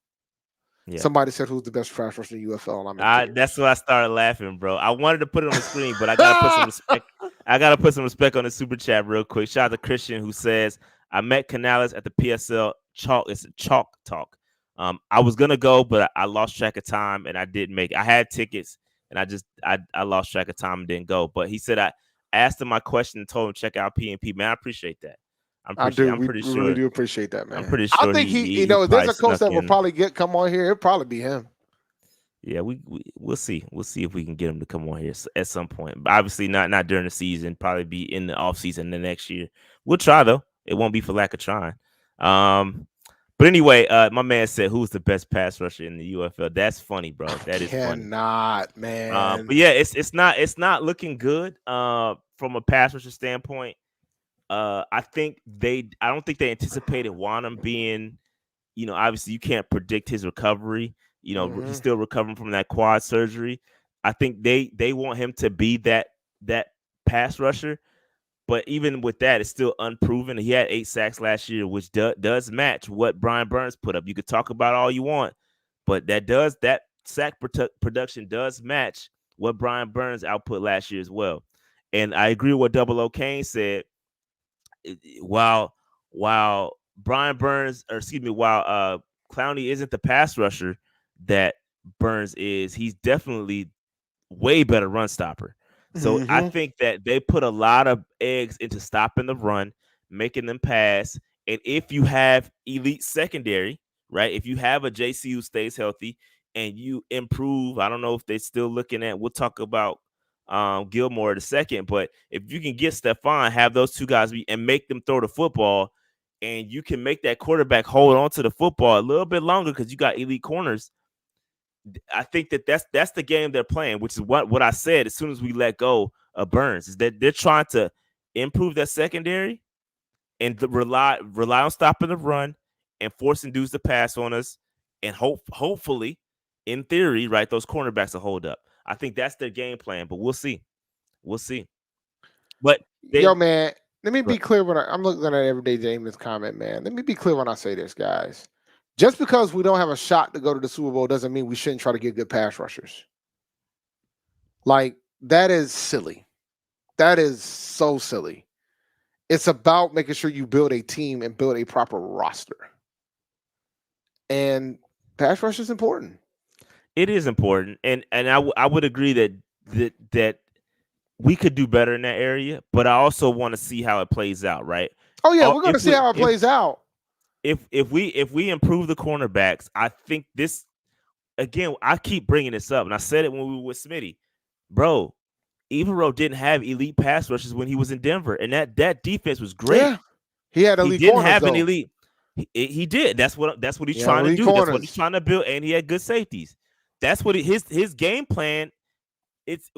C: Yeah. Somebody said, "Who's the best pass rusher in UFL?" And
B: that's why I started laughing, bro. I wanted to put it on the screen, but I gotta put some respect. I gotta put some respect on the super chat real quick. Shout out to Christian, who says, "I met Canales at the PSL chalk. It's a chalk talk. I was gonna go, but I lost track of time and I didn't make it. I had tickets and I lost track of time and didn't go. But he said I asked him my question and told him check out PNP. Man, I appreciate that.
C: I'm pretty sure. We really do appreciate that, man.
B: I'm pretty sure.
C: I think he if there's a coach that will probably come on here, it'll probably be him.
B: Yeah, we'll see. We'll see if we can get him to come on here at some point. But obviously not during the season. Probably be in the off season the next year. We'll try though. It won't be for lack of trying. But anyway, my man said, "Who's the best pass rusher in the UFL?" That's funny, bro. That is funny.
C: Cannot, man.
B: But yeah, it's not looking good. From a pass rusher standpoint. I don't think they anticipated Wanham being, obviously you can't predict his recovery. He's still recovering from that quad surgery. I think they want him to be that pass rusher, but even with that, it's still unproven. He had 8 sacks last year, which does match what Brian Burns put up. You could talk about all you want, but that sack production does match what Brian Burns output last year as well. And I agree with what Double O Kane said. While Brian Burns, while Clowney isn't the pass rusher that Burns is. He's definitely way better run stopper. So I
C: Mm-hmm.
B: think that they put a lot of eggs into stopping the run, making them pass. And if you have elite secondary, right? If you have a JC who stays healthy and you improve, I don't know if they're still looking at. We'll talk about Gilmore in a second, but if you can get Stephon, have those two guys be and make them throw the football, and you can make that quarterback hold on to the football a little bit longer because you got elite corners. I think that's the game they're playing, which is what I said as soon as we let go of Burns, is that they're trying to improve that secondary and rely on stopping the run and forcing dudes to pass on us, and hopefully, in theory, right, those cornerbacks will hold up. I think that's their game plan, but we'll see. We'll see. But
C: Yo,
B: they
C: man, let me be clear when I'm looking at Everyday James' comment, man. Let me be clear when I say this, guys. Just because we don't have a shot to go to the Super Bowl doesn't mean we shouldn't try to get good pass rushers. Like, that is silly. That is so silly. It's about making sure you build a team and build a proper roster. And pass rush is important.
B: it is important, and I would agree that we could do better in that area, but I also want to see how it plays out, right?
C: Oh yeah, we're
B: If
C: gonna see how it
B: if
C: plays out.
B: if we improve the cornerbacks, I think this again. I keep bringing this up, and I said it when we were with Smitty, bro. Evero didn't have elite pass rushes when he was in Denver, and that defense was great.
C: Yeah, he had
B: He
C: elite
B: didn't
C: corners
B: have an
C: though.
B: elite. He did. That's what he's
C: He had
B: trying to
C: elite
B: do. That's what he's
C: corners.
B: trying to build, and he had good safeties. That's what his game plan.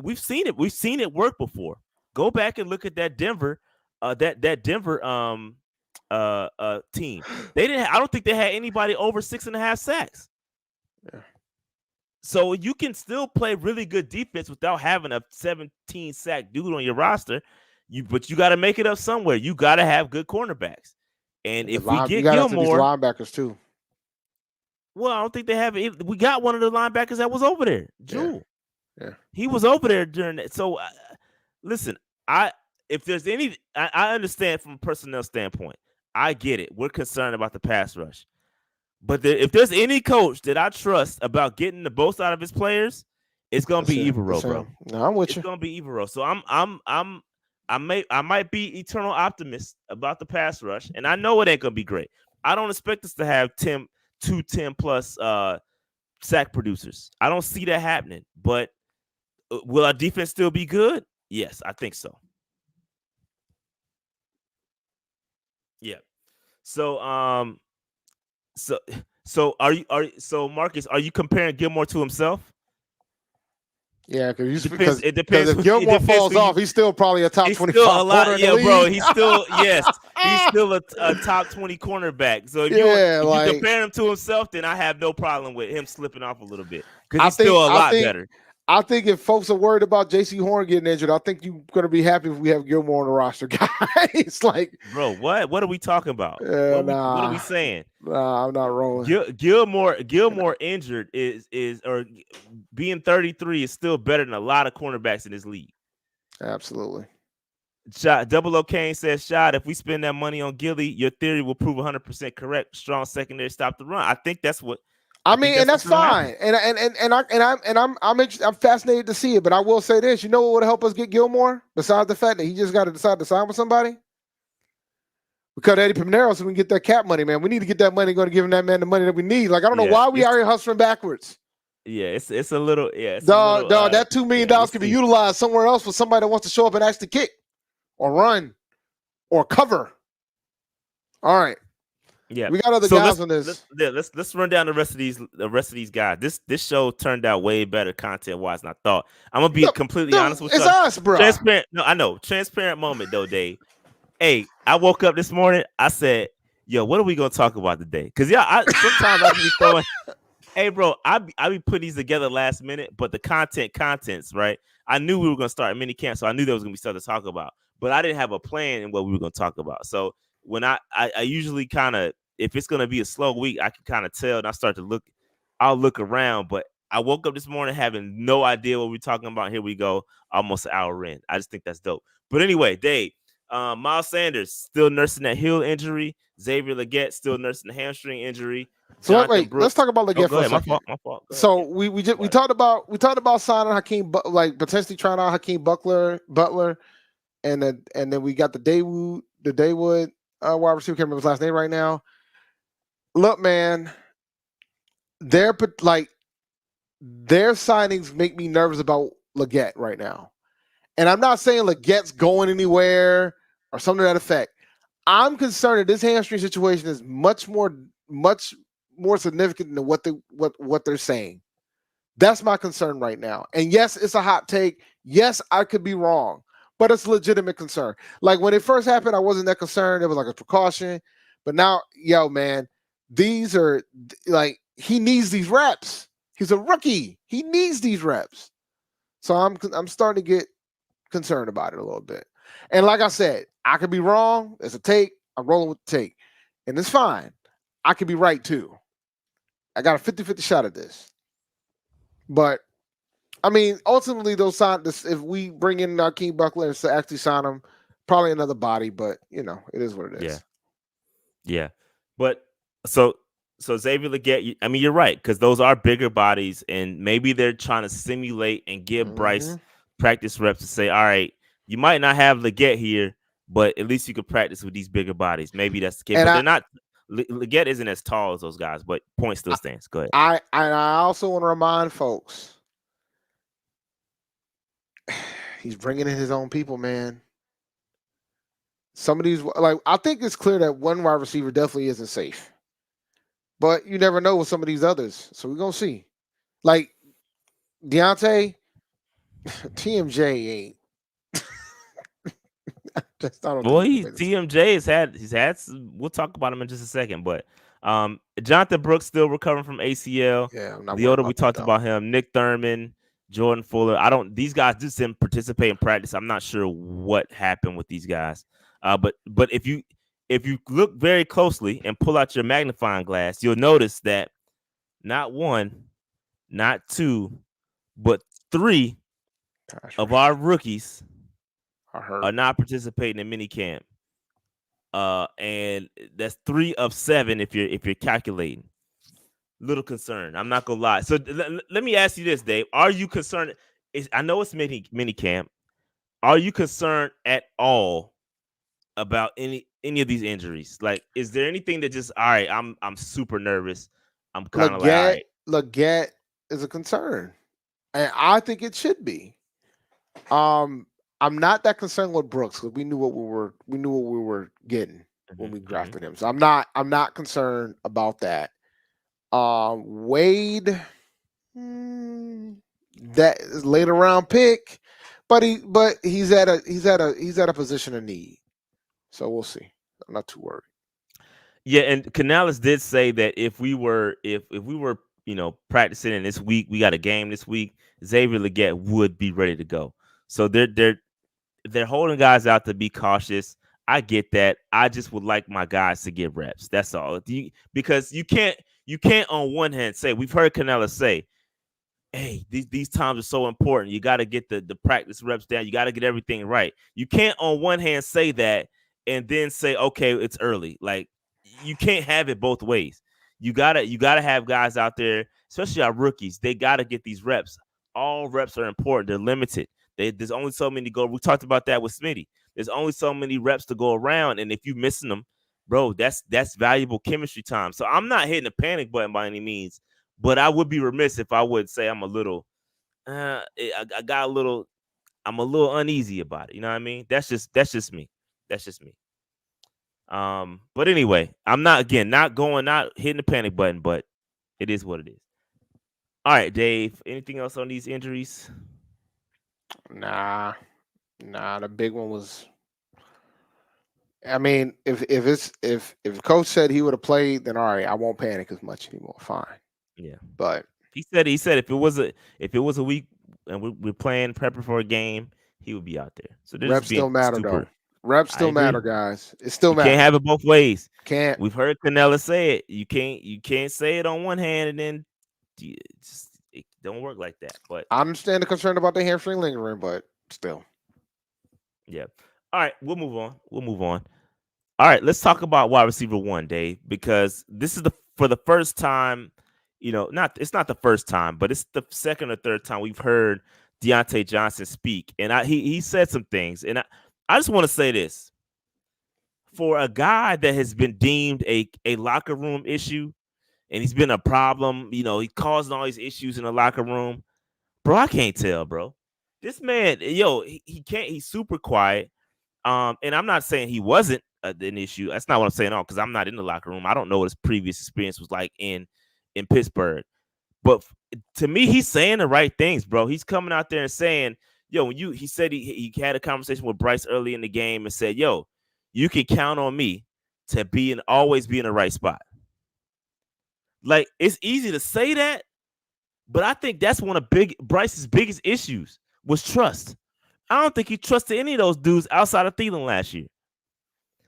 B: We've seen it. We've seen it work before. Go back and look at that Denver, that Denver team. They didn't. I don't think they had anybody over 6.5 sacks.
C: Yeah.
B: So you can still play really good defense without having a 17 sack dude on your roster. But you got to make it up somewhere. You got to have good cornerbacks. And if we
C: You
B: get
C: got after these
B: Gilmore,
C: linebackers too.
B: well, I don't think they have it. We got one of the linebackers that was over there, Rhule.
C: Yeah.
B: He was over there during that. So, listen, if there's any, I understand from a personnel standpoint. I get it. We're concerned about the pass rush. But if there's any coach that I trust about getting the most out of his players, it's gonna be Evero, bro.
C: No, I'm with
B: It's
C: you.
B: gonna be Evero. So I might be eternal optimist about the pass rush, and I know it ain't gonna be great. I don't expect us to have 10 plus sack producers. I don't see that happening. But will our defense still be good? Yes, I think so. Yeah. So so Marcus, are you comparing Gilmore to himself?
C: Yeah,
B: Because it
C: because
B: depends.
C: if Gilmore falls off, he's still probably a top
B: He's
C: 25
B: still a lot.
C: corner in the
B: Yeah,
C: league.
B: bro. He's still he's still a top 20 cornerback. So if you compare him to himself, then I have no problem with him slipping off a little bit because he's still a lot better.
C: I think if folks are worried about JC Horn getting injured, I think you're going to be happy if we have Gilmore on the roster, guys. Like,
B: bro, what are we talking about? What are we saying?
C: Nah, I'm not rolling.
B: Gilmore injured or being 33 is still better than a lot of cornerbacks in this league.
C: Absolutely.
B: Shot Double O'Kane says, "Shot. If we spend that money on Gilly, your theory will prove 100% correct. Strong secondary stop the run." I think that's what.
C: I mean, and that's fine. I'm fascinated to see it. But I will say this: you know what would help us get Gilmore besides the fact that he just got to decide to sign with somebody? We cut Eddie Pinero so we can get that cap money, man. We need to get that money. Going to give him that man the money that we need. Like, I don't know why we are here hustling backwards.
B: Yeah, it's a little. Yeah,
C: dog. That $2 million can be utilized somewhere else for somebody that wants to show up and actually kick, or run, or cover. All right.
B: Yeah,
C: we got other guys on this.
B: Let's run down the rest of these guys. This show turned out way better content wise than I thought. I'm gonna be completely honest with you.
C: It's us, bro.
B: Transparent. No, I know. Transparent moment though, Dave. Hey, I woke up this morning. I said, "Yo, what are we gonna talk about today?" Because sometimes I be throwing. Hey, bro, I be putting these together last minute, but the contents, right? I knew we were gonna start Minicamp, so I knew there was gonna be stuff to talk about, but I didn't have a plan in what we were gonna talk about. So when I usually kind of, if it's gonna be a slow week, I can kind of tell, and I start to look. I'll look around, but I woke up this morning having no idea what we're talking about. Here we go, almost an hour in. I just think that's dope. But anyway, Dave, Miles Sanders still nursing that heel injury. Xavier Legette still nursing the hamstring injury.
C: So
B: Jonathan
C: wait, let's
B: Brooks.
C: talk about
B: Oh,
C: Leggett
B: go
C: for a
B: ahead. My
C: second.
B: fault. My fault. Go ahead.
C: So
B: Yeah.
C: we talked about signing Hakeem, like potentially trying out Hakeem Butler, and then we got the Daywood wide receiver. Can't remember his last name right now. Look, man, their like their signings make me nervous about Leggett right now. And I'm not saying Legette's going anywhere or something to that effect. I'm concerned that this hamstring situation is much more significant than what they're saying. That's my concern right now. And yes, it's a hot take. Yes, I could be wrong, but it's a legitimate concern. Like when it first happened, I wasn't that concerned. It was like a precaution. But now, yo, man, these are like he needs these reps. He's a rookie. He needs these reps. So I'm starting to get concerned about it a little bit. And like I said, I could be wrong. It's a take. I'm rolling with the take. And it's fine. I could be right too. I got a 50-50 shot at this. But I mean, ultimately, those sign this if we bring in King Buckler and actually sign him, probably another body, but it is what it is.
B: Yeah. But so Xavier Legette, I mean, you're right, because those are bigger bodies, and maybe they're trying to simulate and give Bryce practice reps to say, all right, you might not have Legette here, but at least you could practice with these bigger bodies. Maybe that's the case. But they're not. Legette isn't as tall as those guys, but point still stands. Go ahead.
C: I also want to remind folks, he's bringing in his own people, man. Some of these, like, I think it's clear that one wide receiver definitely isn't safe, but you never know with some of these others. So we're gonna see. Like Deontay, TMJ ain't.
B: Well, TMJ he's had some, we'll talk about him in just a second, but Jonathan Brooks still recovering from ACL.
C: Yeah, I'm not
B: Leota, we talked about him. Nick Thurman, Jordan Fuller. These guys just didn't participate in practice. I'm not sure what happened with these guys. But if you look very closely and pull out your magnifying glass, you'll notice that not one, not two, but three of our rookies are not participating in minicamp. And that's 3 of 7 if you're calculating. Little concerned. I'm not gonna lie. So let me ask you this, Dave. Are you concerned? I know it's minicamp. Are you concerned at all about any of these injuries? Like, is there anything that just all right? I'm super nervous. I'm kind of like, all right.
C: Leggett is a concern, and I think it should be. I'm not that concerned with Brooks because we knew what we were getting when we drafted him. So I'm not concerned about that. Wade, that is later round pick, but he's at a position of need. So we'll see. I'm not too worried.
B: Yeah, and Canales did say that if we were practicing in this week, we got a game this week, Xavier Legette would be ready to go. So they're holding guys out to be cautious. I get that. I just would like my guys to get reps. That's all. Because you can't on one hand say, we've heard Canales say, hey, these times are so important. You got to get the practice reps down. You got to get everything right. You can't on one hand say that and then say, okay, it's early. Like, you can't have it both ways. You gotta have guys out there, especially our rookies. They gotta get these reps. All reps are important. They're limited. There's only so many to go. We talked about that with Smitty. There's only so many reps to go around, and if you're missing them, bro, that's valuable chemistry time. So I'm not hitting the panic button by any means, but I would be remiss if I would say I'm a little, I'm a little uneasy about it. You know what I mean? That's just me. That's just me. But anyway, I'm not hitting the panic button, but it is what it is. All right, Dave. Anything else on these injuries?
C: Nah. The big one was. I mean, if coach said he would have played, then all right, I won't panic as much anymore. Fine.
B: Yeah,
C: but
B: he said if it was a week and we're playing prepping for a game, he would be out there. So
C: reps still matter though. Reps still matter, guys. It still matters.
B: Can't have it both ways.
C: Can't.
B: We've heard Canella say it. You can't say it on one hand and then it don't work like that. But
C: I understand the concern about the hamstring lingering, but still.
B: Yeah. All right, we'll move on. We'll move on. All right, let's talk about wide receiver one, Dave, because this is the for the first time, not it's not the first time, but it's the second or third time we've heard Deontay Johnson speak, and he said some things, and I just want to say this for a guy that has been deemed a locker room issue, and he's been a problem, he causing all these issues in the locker room, bro. I can't tell, bro. This man, he can't. He's super quiet. And I'm not saying he wasn't an issue. That's not what I'm saying. All because I'm not in the locker room. I don't know what his previous experience was like in Pittsburgh. But to me, he's saying the right things, bro. He's coming out there and saying, "Yo," he said he had a conversation with Bryce early in the game and said, "Yo, you can count on me to always be in the right spot." Like it's easy to say that, but I think that's one of Bryce's biggest issues was trust. I don't think he trusted any of those dudes outside of Thielen last year.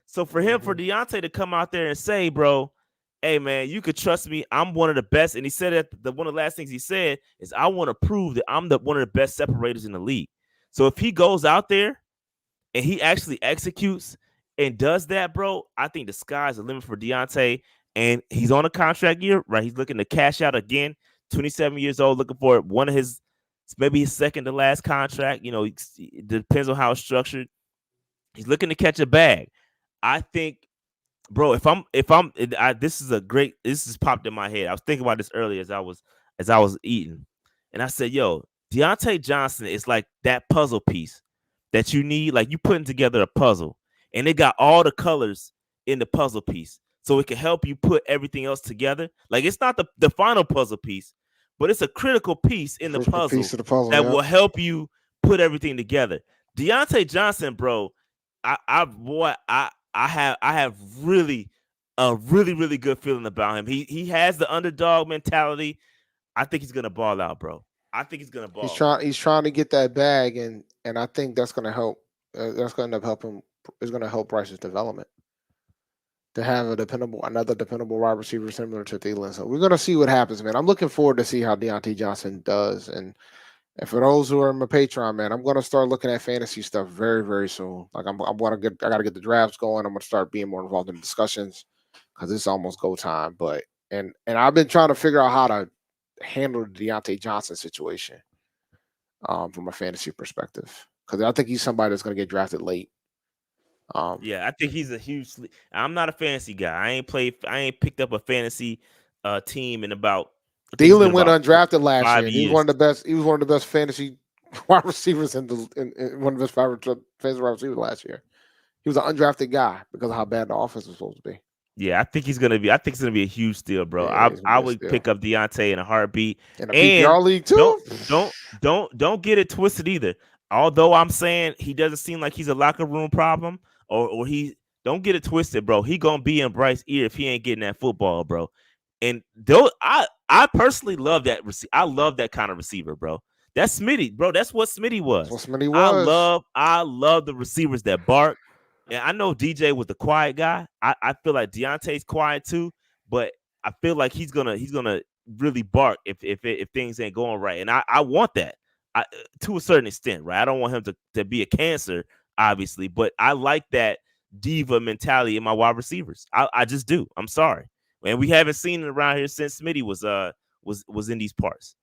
B: So for him, for Deontay to come out there and say, bro, hey, man, you could trust me. I'm one of the best. And he said that one of the last things he said is, I want to prove that I'm one of the best separators in the league. So if he goes out there and he actually executes and does that, bro, I think the sky's the limit for Deontay. And he's on a contract year, right? He's looking to cash out again. 27 years old, looking for one of maybe his second to last contract. It depends on how it's structured. He's looking to catch a bag. I think, bro, this has popped in my head. I was thinking about this earlier as I was eating, and I said, yo, Deontay Johnson is like that puzzle piece that you need, like you putting together a puzzle, and it got all the colors in the puzzle piece, so it can help you put everything else together. Like it's not the final puzzle piece, but it's a critical piece in the puzzle that will help you put everything together. Deontay Johnson, bro, I have really a really good feeling about him. He has the underdog mentality. I think he's gonna ball out, bro. I think he's gonna ball.
C: He's trying to get that bag, and I think that's gonna help. That's gonna end up helping. Is gonna help Bryce's development to have another dependable wide receiver similar to Thielen. So we're gonna see what happens, man. I'm looking forward to see how Deontay Johnson does, and for those who are in my Patreon, man, I'm gonna start looking at fantasy stuff very, very soon. Like I gotta get the drafts going. I'm gonna start being more involved in discussions because it's almost go time. But and I've been trying to figure out how to handle the Deontay Johnson situation from a fantasy perspective because I think he's somebody that's gonna get drafted late.
B: Yeah, I think he's a huge. I'm not a fantasy guy. I ain't picked up a fantasy team in about.
C: Thielen went undrafted last year.
B: Years.
C: He was one of the best fantasy wide receivers in one of the best fantasy wide receivers last year. He was an undrafted guy because of how bad the offense was supposed to be.
B: Yeah, I think it's gonna be a huge steal, bro. Yeah, I would pick up Deontay in a heartbeat.
C: In a PPR league too.
B: Don't get it twisted either. Although I'm saying he doesn't seem like he's a locker room problem, or he don't get it twisted, bro. He gonna be in Bryce's ear if he ain't getting that football, bro. And I personally love that. I love that kind of receiver, bro. That's Smitty, bro. That's what Smitty was.
C: That's what Smitty was.
B: I love the receivers that bark. And I know DJ was the quiet guy. I feel like Deontay's quiet too, but I feel like he's gonna really bark if things ain't going right. And I want that to a certain extent, right? I don't want him to be a cancer, obviously, but I like that diva mentality in my wide receivers. I just do. I'm sorry. And we haven't seen it around here since Smitty was in these parts.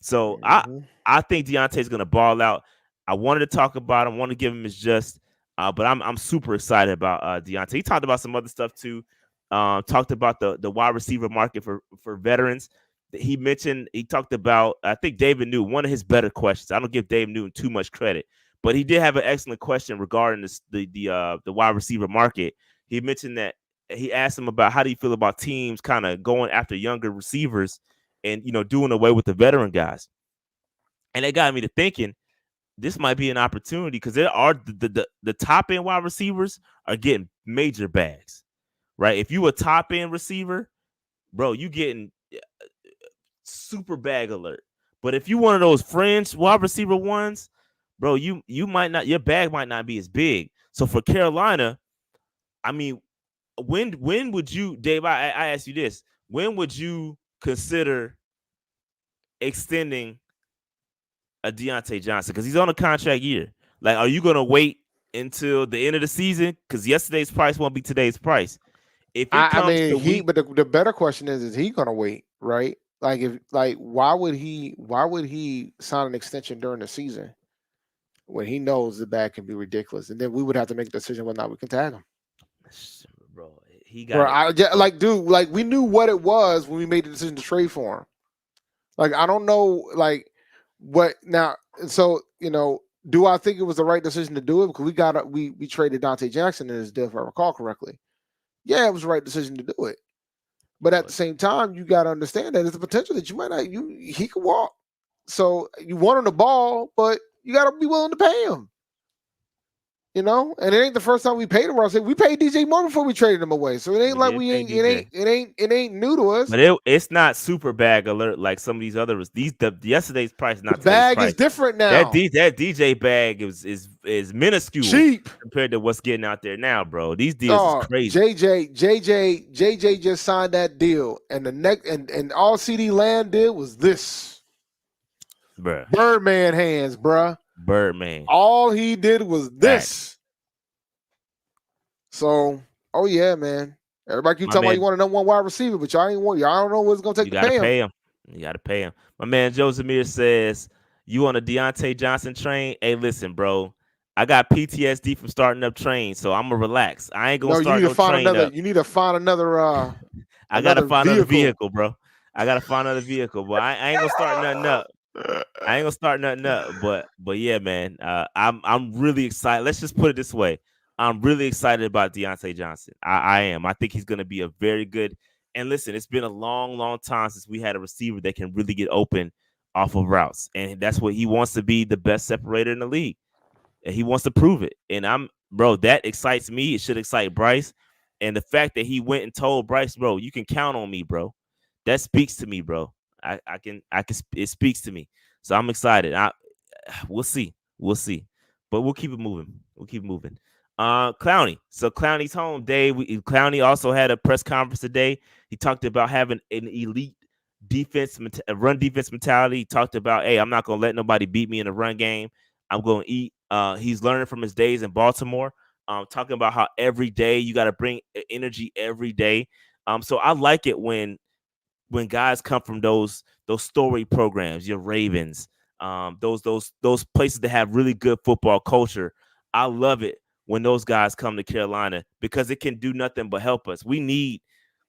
B: So I think Deontay's gonna ball out. I wanted to talk about him, want to give him his just. But I'm super excited about Deontay. He talked about some other stuff too. Talked about the wide receiver market for veterans. He talked about, I think David Newton, one of his better questions. I don't give Dave Newton too much credit, but he did have an excellent question regarding the wide receiver market. He mentioned that he asked him about how do you feel about teams kind of going after younger receivers and doing away with the veteran guys. And that got me to thinking, this might be an opportunity because there are the top end wide receivers are getting major bags, right? If you a top end receiver, bro, you getting super bag alert. But if you one of those fringe wide receiver ones, bro, you might not, your bag might not be as big. So for Carolina, I mean, when would you, Dave? I ask you this: when would you consider extending a Deontay Johnson because he's on a contract year? Like, are you gonna wait until the end of the season? Because yesterday's price won't be today's price. If it
C: I
B: comes
C: mean,
B: to week,
C: but the better question is he gonna wait, right? Like if like why would he sign an extension during the season when he knows the bag can be ridiculous? And then we would have to make a decision whether or not we can tag him.
B: bro, he
C: Bro,
B: got it. Bro.
C: like dude, like we knew what it was when we made the decision to trade for him. Like I don't know, like what now. So do I think it was the right decision to do it? Because we traded Deontay Johnson in his deal, if I recall correctly. Yeah, it was the right decision to do it. But at
B: Bro,
C: the same time, you got to understand that there's a potential that you might not. He could walk. So you want him the ball, but you got to be willing to pay him. And it ain't the first time we paid him. We paid DJ Moore before we traded him away. So it ain't
B: we
C: like
B: did
C: we
B: pay
C: ain't.
B: DJ.
C: It ain't new to us.
B: But it's not super bag alert like some of these others. The yesterday's price is
C: The
B: not today's
C: bag is
B: price.
C: different
B: That
C: now.
B: that DJ bag is minuscule
C: Cheap.
B: compared to what's getting out there now, bro. These deals is
C: Oh,
B: crazy.
C: JJ just signed that deal, and the next and all CD Land did was this
B: Bruh.
C: Birdman hands, bruh.
B: Birdman.
C: All he did was this.
B: Facts.
C: So, oh yeah, man. Everybody keep
B: My
C: talking about you
B: man,
C: want a number one wide receiver, but y'all don't know what it's gonna take
B: you
C: to
B: gotta
C: pay him.
B: pay him. You gotta pay him. My man Joe Zamir says, you on a Deontay Johnson train? Hey, listen, bro. I got PTSD from starting up trains, so I'm gonna relax. I ain't gonna
C: No, you need
B: start
C: to
B: no
C: find
B: train
C: another.
B: up.
C: You need to find another.
B: I gotta
C: Another
B: find another
C: vehicle.
B: vehicle, bro. I gotta find another vehicle, but I ain't gonna start nothing up. I ain't gonna start nothing up, but yeah, man. I'm really excited. Let's just put it this way. I'm really excited about Deontay Johnson. I am. I think he's gonna be a very good. And listen, it's been a long, long time since we had a receiver that can really get open off of routes, and that's what he wants to be, the best separator in the league. And he wants to prove it. And bro, that excites me. It should excite Bryce. And the fact that he went and told Bryce, bro, you can count on me, bro. That speaks to me, bro. It speaks to me. So I'm excited. We'll see. We'll see. But we'll keep it moving. We'll keep moving. Clowney. So Clowney's home. Clowney also had a press conference today. He talked about having an elite run defense mentality. He talked about, hey, I'm not gonna let nobody beat me in the run game. I'm gonna eat. He's learning from his days in Baltimore. Talking about how every day you got to bring energy every day. So I like it when guys come from those story programs, your Ravens, those places that have really good football culture. I love it when those guys come to Carolina because it can do nothing but help us. We need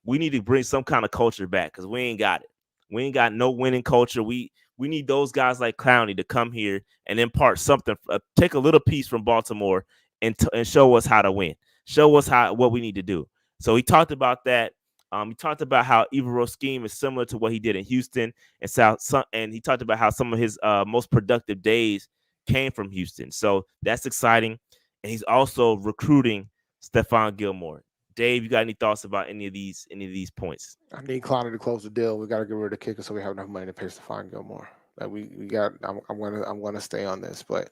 B: to bring some kind of culture back because we ain't got it. We ain't got no winning culture. We need those guys like Clowney to come here and impart something, take a little piece from Baltimore and show us how to win. Show us what we need to do. So he talked about that. He talked about how Evero's scheme is similar to what he did in Houston and he talked about how some of his most productive days came from Houston. So that's exciting. And he's also recruiting Stephon Gilmore. Dave, you got any thoughts about any of these points?
C: I need Clowney to close the deal. We got to get rid of the kicker so we have enough money to pay Stephon Gilmore. Like we got. I'm gonna stay on this, but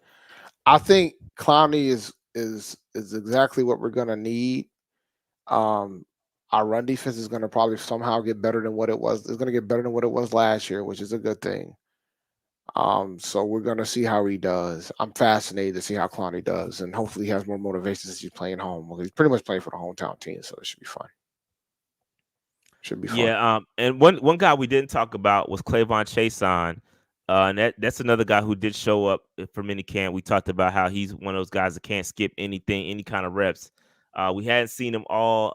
C: I think Clowney is exactly what we're gonna need. Our run defense is gonna probably somehow get better than what it was. It's gonna get better than what it was last year, which is a good thing. So we're gonna see how he does. I'm fascinated to see how Clowney does, and hopefully he has more motivation since he's playing home. Well, he's pretty much playing for the hometown team, so it should be fun. Should be fun.
B: Yeah. And one guy we didn't talk about was Clavon Chason. And that's another guy who did show up for minicamp. We talked about how he's one of those guys that can't skip anything, any kind of reps. We hadn't seen him all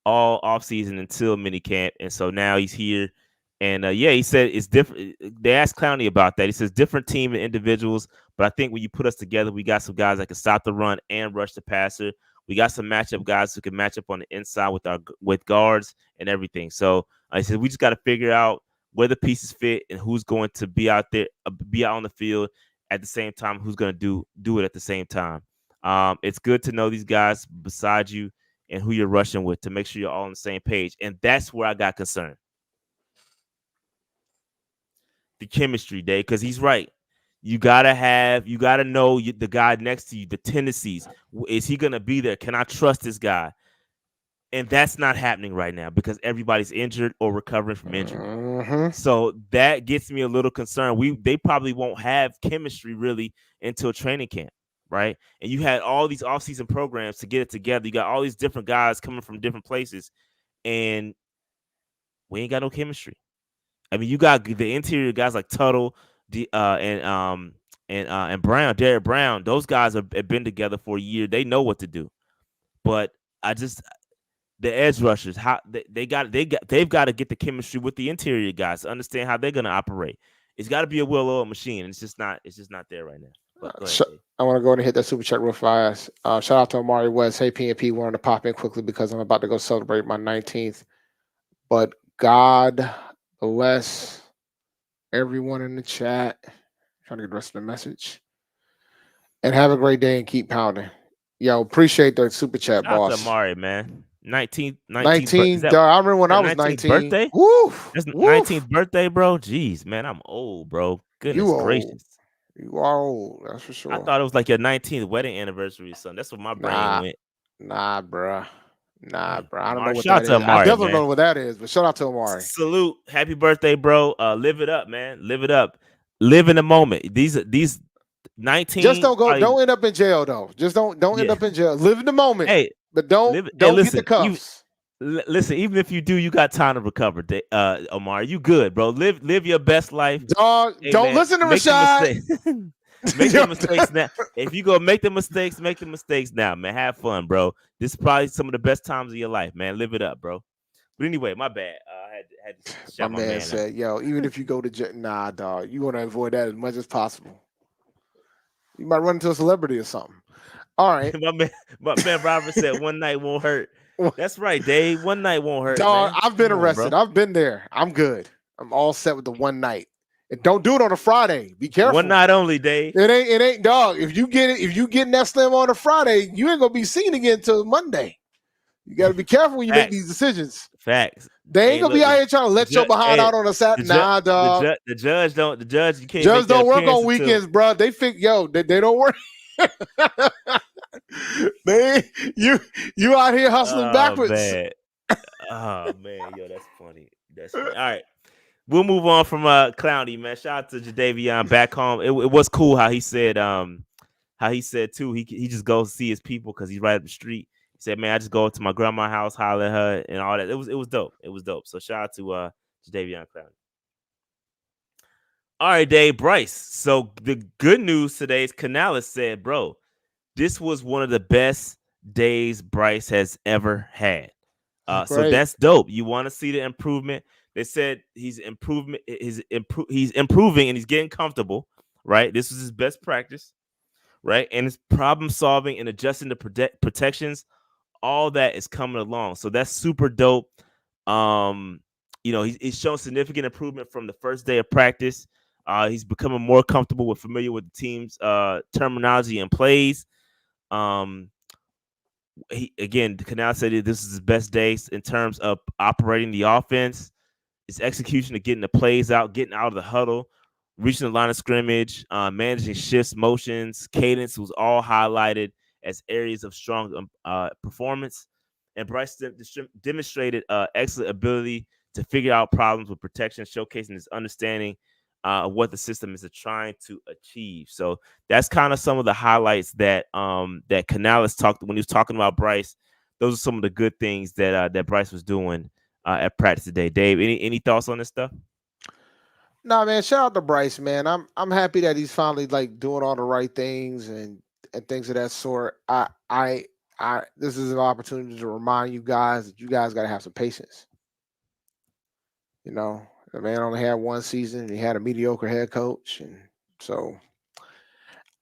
B: off season until minicamp, and so now he's here. And yeah, he said it's different. They asked Clowney about that. He says different team and individuals, but I think when you put us together, we got some guys that can stop the run and rush the passer. We got some matchup guys who can match up on the inside with guards and everything. So I said we just got to figure out where the pieces fit and who's going to be out there, be out on the field at the same time. Who's going to do it at the same time. It's good to know these guys beside you and who you're rushing with to make sure you're all on the same page. And that's where I got concerned. The chemistry, Dave, because he's right. You gotta know the guy next to you, the tendencies. Is he gonna be there? Can I trust this guy? And that's not happening right now because everybody's injured or recovering from injury.
C: Mm-hmm.
B: So that gets me a little concerned. They probably won't have chemistry really until training camp. right? And you had all these offseason programs to get it together. You got all these different guys coming from different places, and we ain't got no chemistry. I mean, you got the interior guys like Tuttle, and Brown, Derek Brown. Those guys have been together for a year. They know what to do. But I just the edge rushers, how they've got to get the chemistry with the interior guys to understand how they're gonna operate. It's got to be a well-oiled machine, and it's just not there right now. But go ahead, Dave.
C: I want to go ahead and hit that super chat real fast. Shout out to Amari West. Hey, PNP, wanted to pop in quickly because I'm about to go celebrate my 19th. But God bless everyone in the chat. Trying to get the rest of the message. And have a great day and keep pounding. Yo, appreciate the super chat,
B: Shout out to
C: boss.
B: Amari, man. 19th,
C: 19,
B: is that,
C: I remember when
B: that
C: I was
B: 19th
C: 19.
B: birthday?
C: Woof,
B: That's
C: woof.
B: 19th birthday, bro. Jeez, man, I'm old, bro.
C: You
B: Goodness
C: old.
B: gracious.
C: You are old, that's for
B: I
C: sure.
B: thought it was like your 19th wedding anniversary or something. That's what my brain went.
C: Nah, bruh. Nah,
B: Man,
C: bruh. I don't know
B: Amari,
C: what
B: shout out
C: that
B: to
C: is. I
B: Amari,
C: definitely
B: man.
C: know what that is, but shout out to Amari.
B: Salute, happy birthday, bro. Live it up, man. Live it up. Live in the moment. These 19.
C: Just don't go.
B: Probably,
C: Don't end up in jail though. Just don't end
B: yeah.
C: up in jail. Live in the moment,
B: Hey,
C: but don't
B: Hey,
C: get the
B: listen.
C: cuffs.
B: Listen. Even if you do, you got time to recover. Amari, you good, bro. Live your best life.
C: Dog,
B: Hey,
C: don't
B: man,
C: listen to
B: make the
C: Rashad.
B: mistake. Make the mistakes now. If you go make the mistakes now, man. Have fun, bro. This is probably some of the best times of your life, man. Live it up, bro. But anyway, my bad. I had to
C: My
B: shout my
C: man
B: man out.
C: said, "Yo, even if you go to jail, nah, dog, you want to avoid that as much as possible. You might run into a celebrity or something." All right,
B: my man Robert said one night won't hurt. That's right, Dave. One night won't hurt,
C: dog.
B: man.
C: I've been
B: Come on,
C: arrested.
B: bro.
C: I've been there. I'm good. I'm all set with the one night. And don't do it on a Friday. Be careful.
B: One night only, Dave.
C: It ain't dog. If you getting that slim on a Friday, you ain't gonna be seen again until Monday. You got to be careful when you make these decisions.
B: Facts.
C: They ain't gonna be out here trying to let your behind out on a Saturday. Nah, dog.
B: The judge you can't
C: Judges
B: make that
C: don't work
B: appearance
C: on weekends, bro. They think they don't work. You out here hustling backwards.
B: Man. Oh man, yo, that's funny. That's funny. All right. We'll move on from Clowney, man. Shout out to Jadeveon back home. It was cool how he said too, he just goes to see his people because he's right up the street. He said, "Man, I just go to my grandma's house, holler at her, and all that." It was dope. It was dope. So shout out to Jadeveon Clowney. All right, Dave Bryce. So the good news today is Canales said, "Bro, this was one of the best days Bryce has ever had." So that's dope. You want to see the improvement. They said he's improving and he's getting comfortable, right? This was his best practice, right? And his problem solving and adjusting the protections, all that is coming along. So that's super dope. He's shown significant improvement from the first day of practice. He's becoming more comfortable with familiar with the team's terminology and plays. Canal said this is his best days in terms of operating the offense, his execution of getting the plays out, getting out of the huddle, reaching the line of scrimmage, managing shifts, motions, cadence was all highlighted as areas of strong performance. And Bryce demonstrated excellent ability to figure out problems with protection, showcasing his understanding of what the system is trying to achieve. So that's kind of some of the highlights that that Canales talked when he was talking about Bryce. Those are some of the good things that that Bryce was doing at practice today. Dave, any thoughts on this stuff?
C: Nah, man. Shout out to Bryce, man. I'm happy that he's finally like doing all the right things and things of that sort. I this is an opportunity to remind you guys that you guys got to have some patience. You know, the man only had one season and he had a mediocre head coach, and so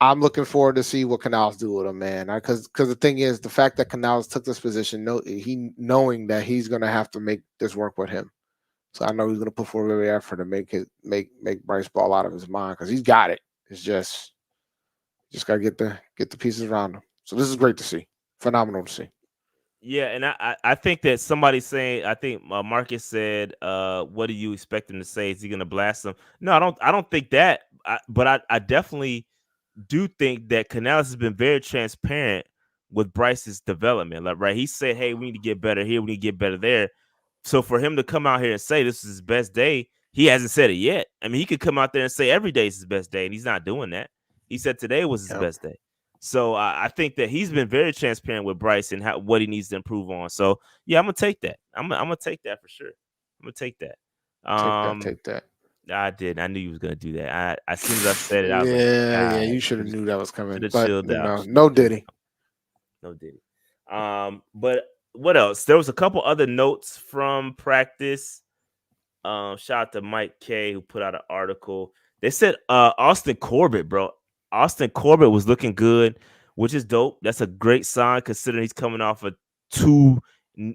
C: I'm looking forward to see what Canals do with him, man. Because the thing is, the fact that Canals took this position, knowing that he's going to have to make this work with him. So I know he's going to put forth every effort to make Bryce Ball out of his mind because he's got it. It's just got to get the pieces around him. So this is great to see. Phenomenal to see.
B: Yeah, and I think that somebody's saying, I think Marcus said, what do you expect him to say? Is he going to blast him? No, I don't think that. But I definitely do think that Canales has been very transparent with Bryce's development. Like, right, he said, "Hey, we need to get better here. We need to get better there." So for him to come out here and say this is his best day, he hasn't said it yet. I mean, he could come out there and say every day is his best day, and he's not doing that. He said today was his best day. So I think that he's been very transparent with Bryce and what he needs to improve on. So yeah, I'm gonna take that. I'm gonna take that for sure. I'm gonna take that.
C: Take that.
B: Um,
C: Take that.
B: I did. I knew you was gonna do that. As soon as I said it, I was like,
C: Yeah, yeah.
B: God,
C: You should have knew that was
B: should
C: coming,
B: have
C: but
B: chilled out. Should
C: no
B: have chilled
C: Diddy.
B: out. No Diddy. But what else? There was a couple other notes from practice. Shout out to Mike K who put out an article. They said Austin Corbett, bro. Austin Corbett was looking good, which is dope. That's a great sign considering he's coming off of two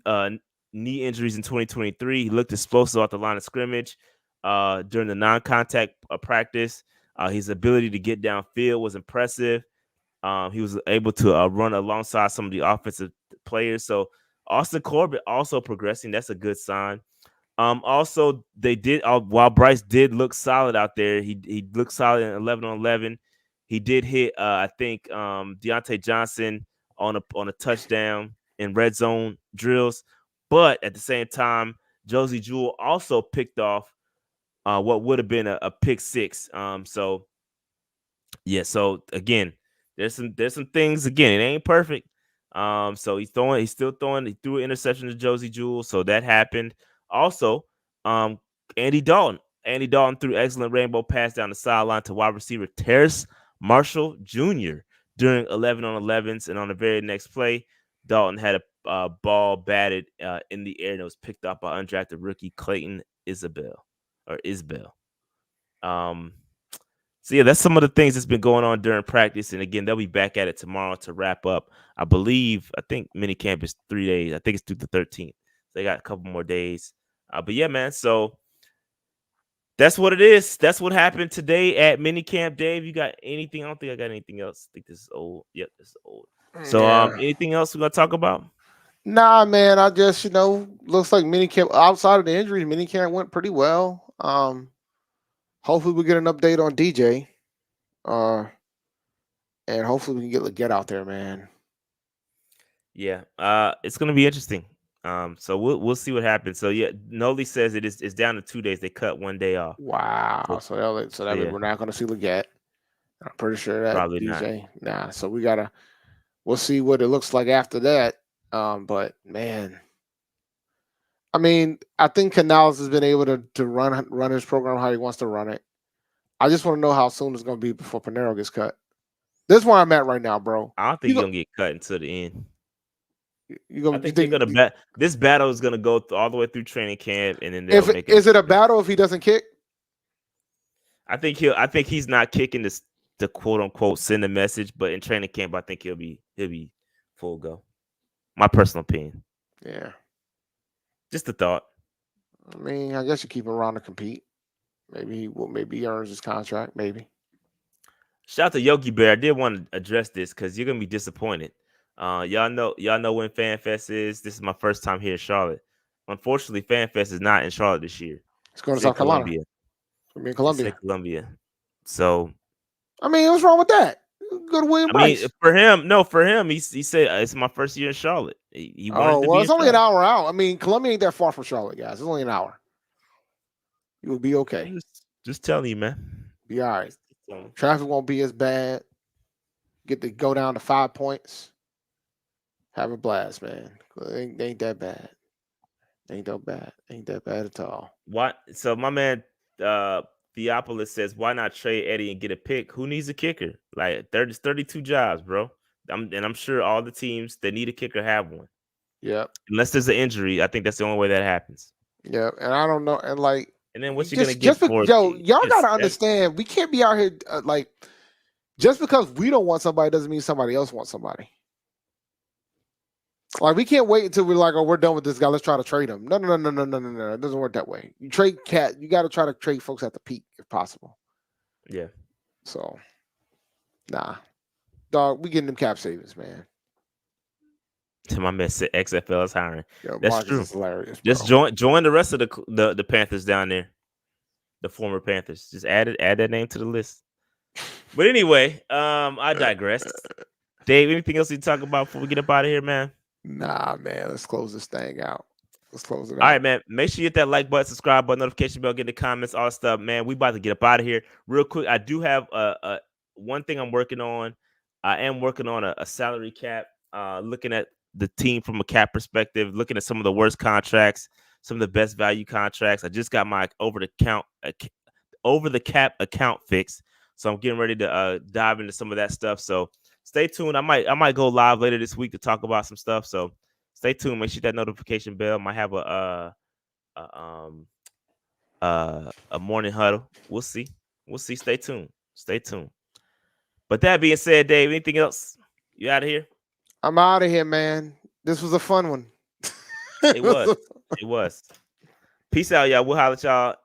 B: uh, knee injuries in 2023. He looked explosive off the line of scrimmage during the non-contact practice. His ability to get downfield was impressive. He was able to run alongside some of the offensive players. So Austin Corbett also progressing. That's a good sign. Also, they did while Bryce did look solid out there. He looked solid in 11-on-11. He did hit I think Deontay Johnson on a touchdown in red zone drills, but at the same time, Josie Jewell also picked off what would have been a pick six. So yeah, so again, there's some things again. It ain't perfect. So he's still throwing. He threw an interception to Josie Jewell, so that happened. Also, um, Andy Dalton. Andy Dalton threw excellent rainbow pass down the sideline to wide receiver Terrace Marshall Jr. during 11-on-11s, and on the very next play, Dalton had a ball batted in the air and it was picked up by undrafted rookie Clayton Isbell. Um, so yeah, that's some of the things that's been going on during practice. And again, they'll be back at it tomorrow to wrap up. I think minicamp is 3 days. I think it's through the 13th. They got a couple more days. But yeah, man. So that's what it is. That's what happened today at minicamp. Dave, you got anything? I don't think I got anything else. I think this is old. Yep, this is old. So
C: Yeah.
B: anything else we're gonna talk about?
C: Nah, man. I just looks like minicamp outside of the injuries, minicamp went pretty well. Hopefully we get an update on DJ. And hopefully we can get out there, man.
B: Yeah, it's gonna be interesting. So we'll see what happens. So yeah, Noli says it's down to 2 days. They cut 1 day off.
C: Wow.
B: So,
C: So that means
B: yeah,
C: we're not going to see Leggett. I'm pretty sure that
B: probably not.
C: DJ. Nah. So we'll see what it looks like after that. But man, I mean, I think Canales has been able to run his program how he wants to run it. I just want to know how soon it's going to be before Panero gets cut. This is where I'm at right now, bro.
B: I don't think he's gonna get cut until the end. I think they're gonna bet this battle is gonna go all the way through training camp, and then they'll make it.
C: Is it a battle if he doesn't kick?
B: I think he's not kicking this to quote unquote send a message, but in training camp, I think he'll be full go. My personal opinion.
C: Yeah.
B: Just a thought.
C: I mean, I guess you keep him around to compete. Maybe he earns his contract. Maybe.
B: Shout out to Yogi Bear. I did want to address this because you're gonna be disappointed. Y'all know when FanFest is. This is my first time here in Charlotte. Unfortunately, FanFest is not in Charlotte this year.
C: It's going to
B: It's in
C: South Carolina.
B: Columbia.
C: It's going to be in
B: It's in
C: Columbia.
B: Columbia. So
C: I mean, what's wrong with that? Go to William
B: I mean,
C: Bryce.
B: for him, he said it's my first year in Charlotte. He wanted
C: Oh,
B: to
C: well,
B: be
C: it's
B: in
C: only an
B: Charlotte.
C: hour out. I mean, Columbia ain't that far from Charlotte, guys. It's only an hour. You will be okay.
B: Just telling you, man.
C: Be all right. Traffic won't be as bad. Get to go down to 5 points. Have a blast, man. It ain't that bad. Ain't that bad. Ain't that bad at all.
B: What? So my man Theopolis says, why not trade Eddie and get a pick? Who needs a kicker? Like 32 jobs, bro. I'm sure all the teams that need a kicker have one.
C: Yep.
B: Unless there's an injury, I think that's the only way that happens.
C: Yep. And I don't know. And like,
B: And then what you gonna get
C: just
B: for
C: y'all gotta
B: that?
C: understand. We can't be out here like just because we don't want somebody doesn't mean somebody else wants somebody. Like we can't wait until we're like, oh, we're done with this guy. Let's try to trade him. No. It doesn't work that way. You trade cat. You got to try to trade folks at the peak if possible.
B: Yeah.
C: So, nah, dog. We getting them cap savings, man.
B: To my man said XFL is hiring.
C: Yo,
B: That's
C: Marcus
B: true.
C: is hilarious.
B: Just join the rest of the Panthers down there. The former Panthers. Just add that name to the list. But anyway, I digress. Dave, anything else you talk about before we get up out of here, man?
C: Nah, man. Let's close this thing out. Let's close it out.
B: All right, man. Make sure you hit that like button, subscribe button, notification bell, get in the comments, all that stuff, man. We about to get up out of here real quick. I do have one thing I'm working on. I am working on a salary cap, looking at the team from a cap perspective, looking at some of the worst contracts, some of the best value contracts. I just got my over the cap account fixed, so I'm getting ready to dive into some of that stuff. So stay tuned. I might go live later this week to talk about some stuff. So stay tuned. Make sure that notification bell. Might have a a morning huddle. We'll see. We'll see. Stay tuned. Stay tuned. But that being said, Dave, anything else? You out of here?
C: I'm out of here, man. This was a fun one.
B: It was. It was. Peace out, y'all. We'll holler at y'all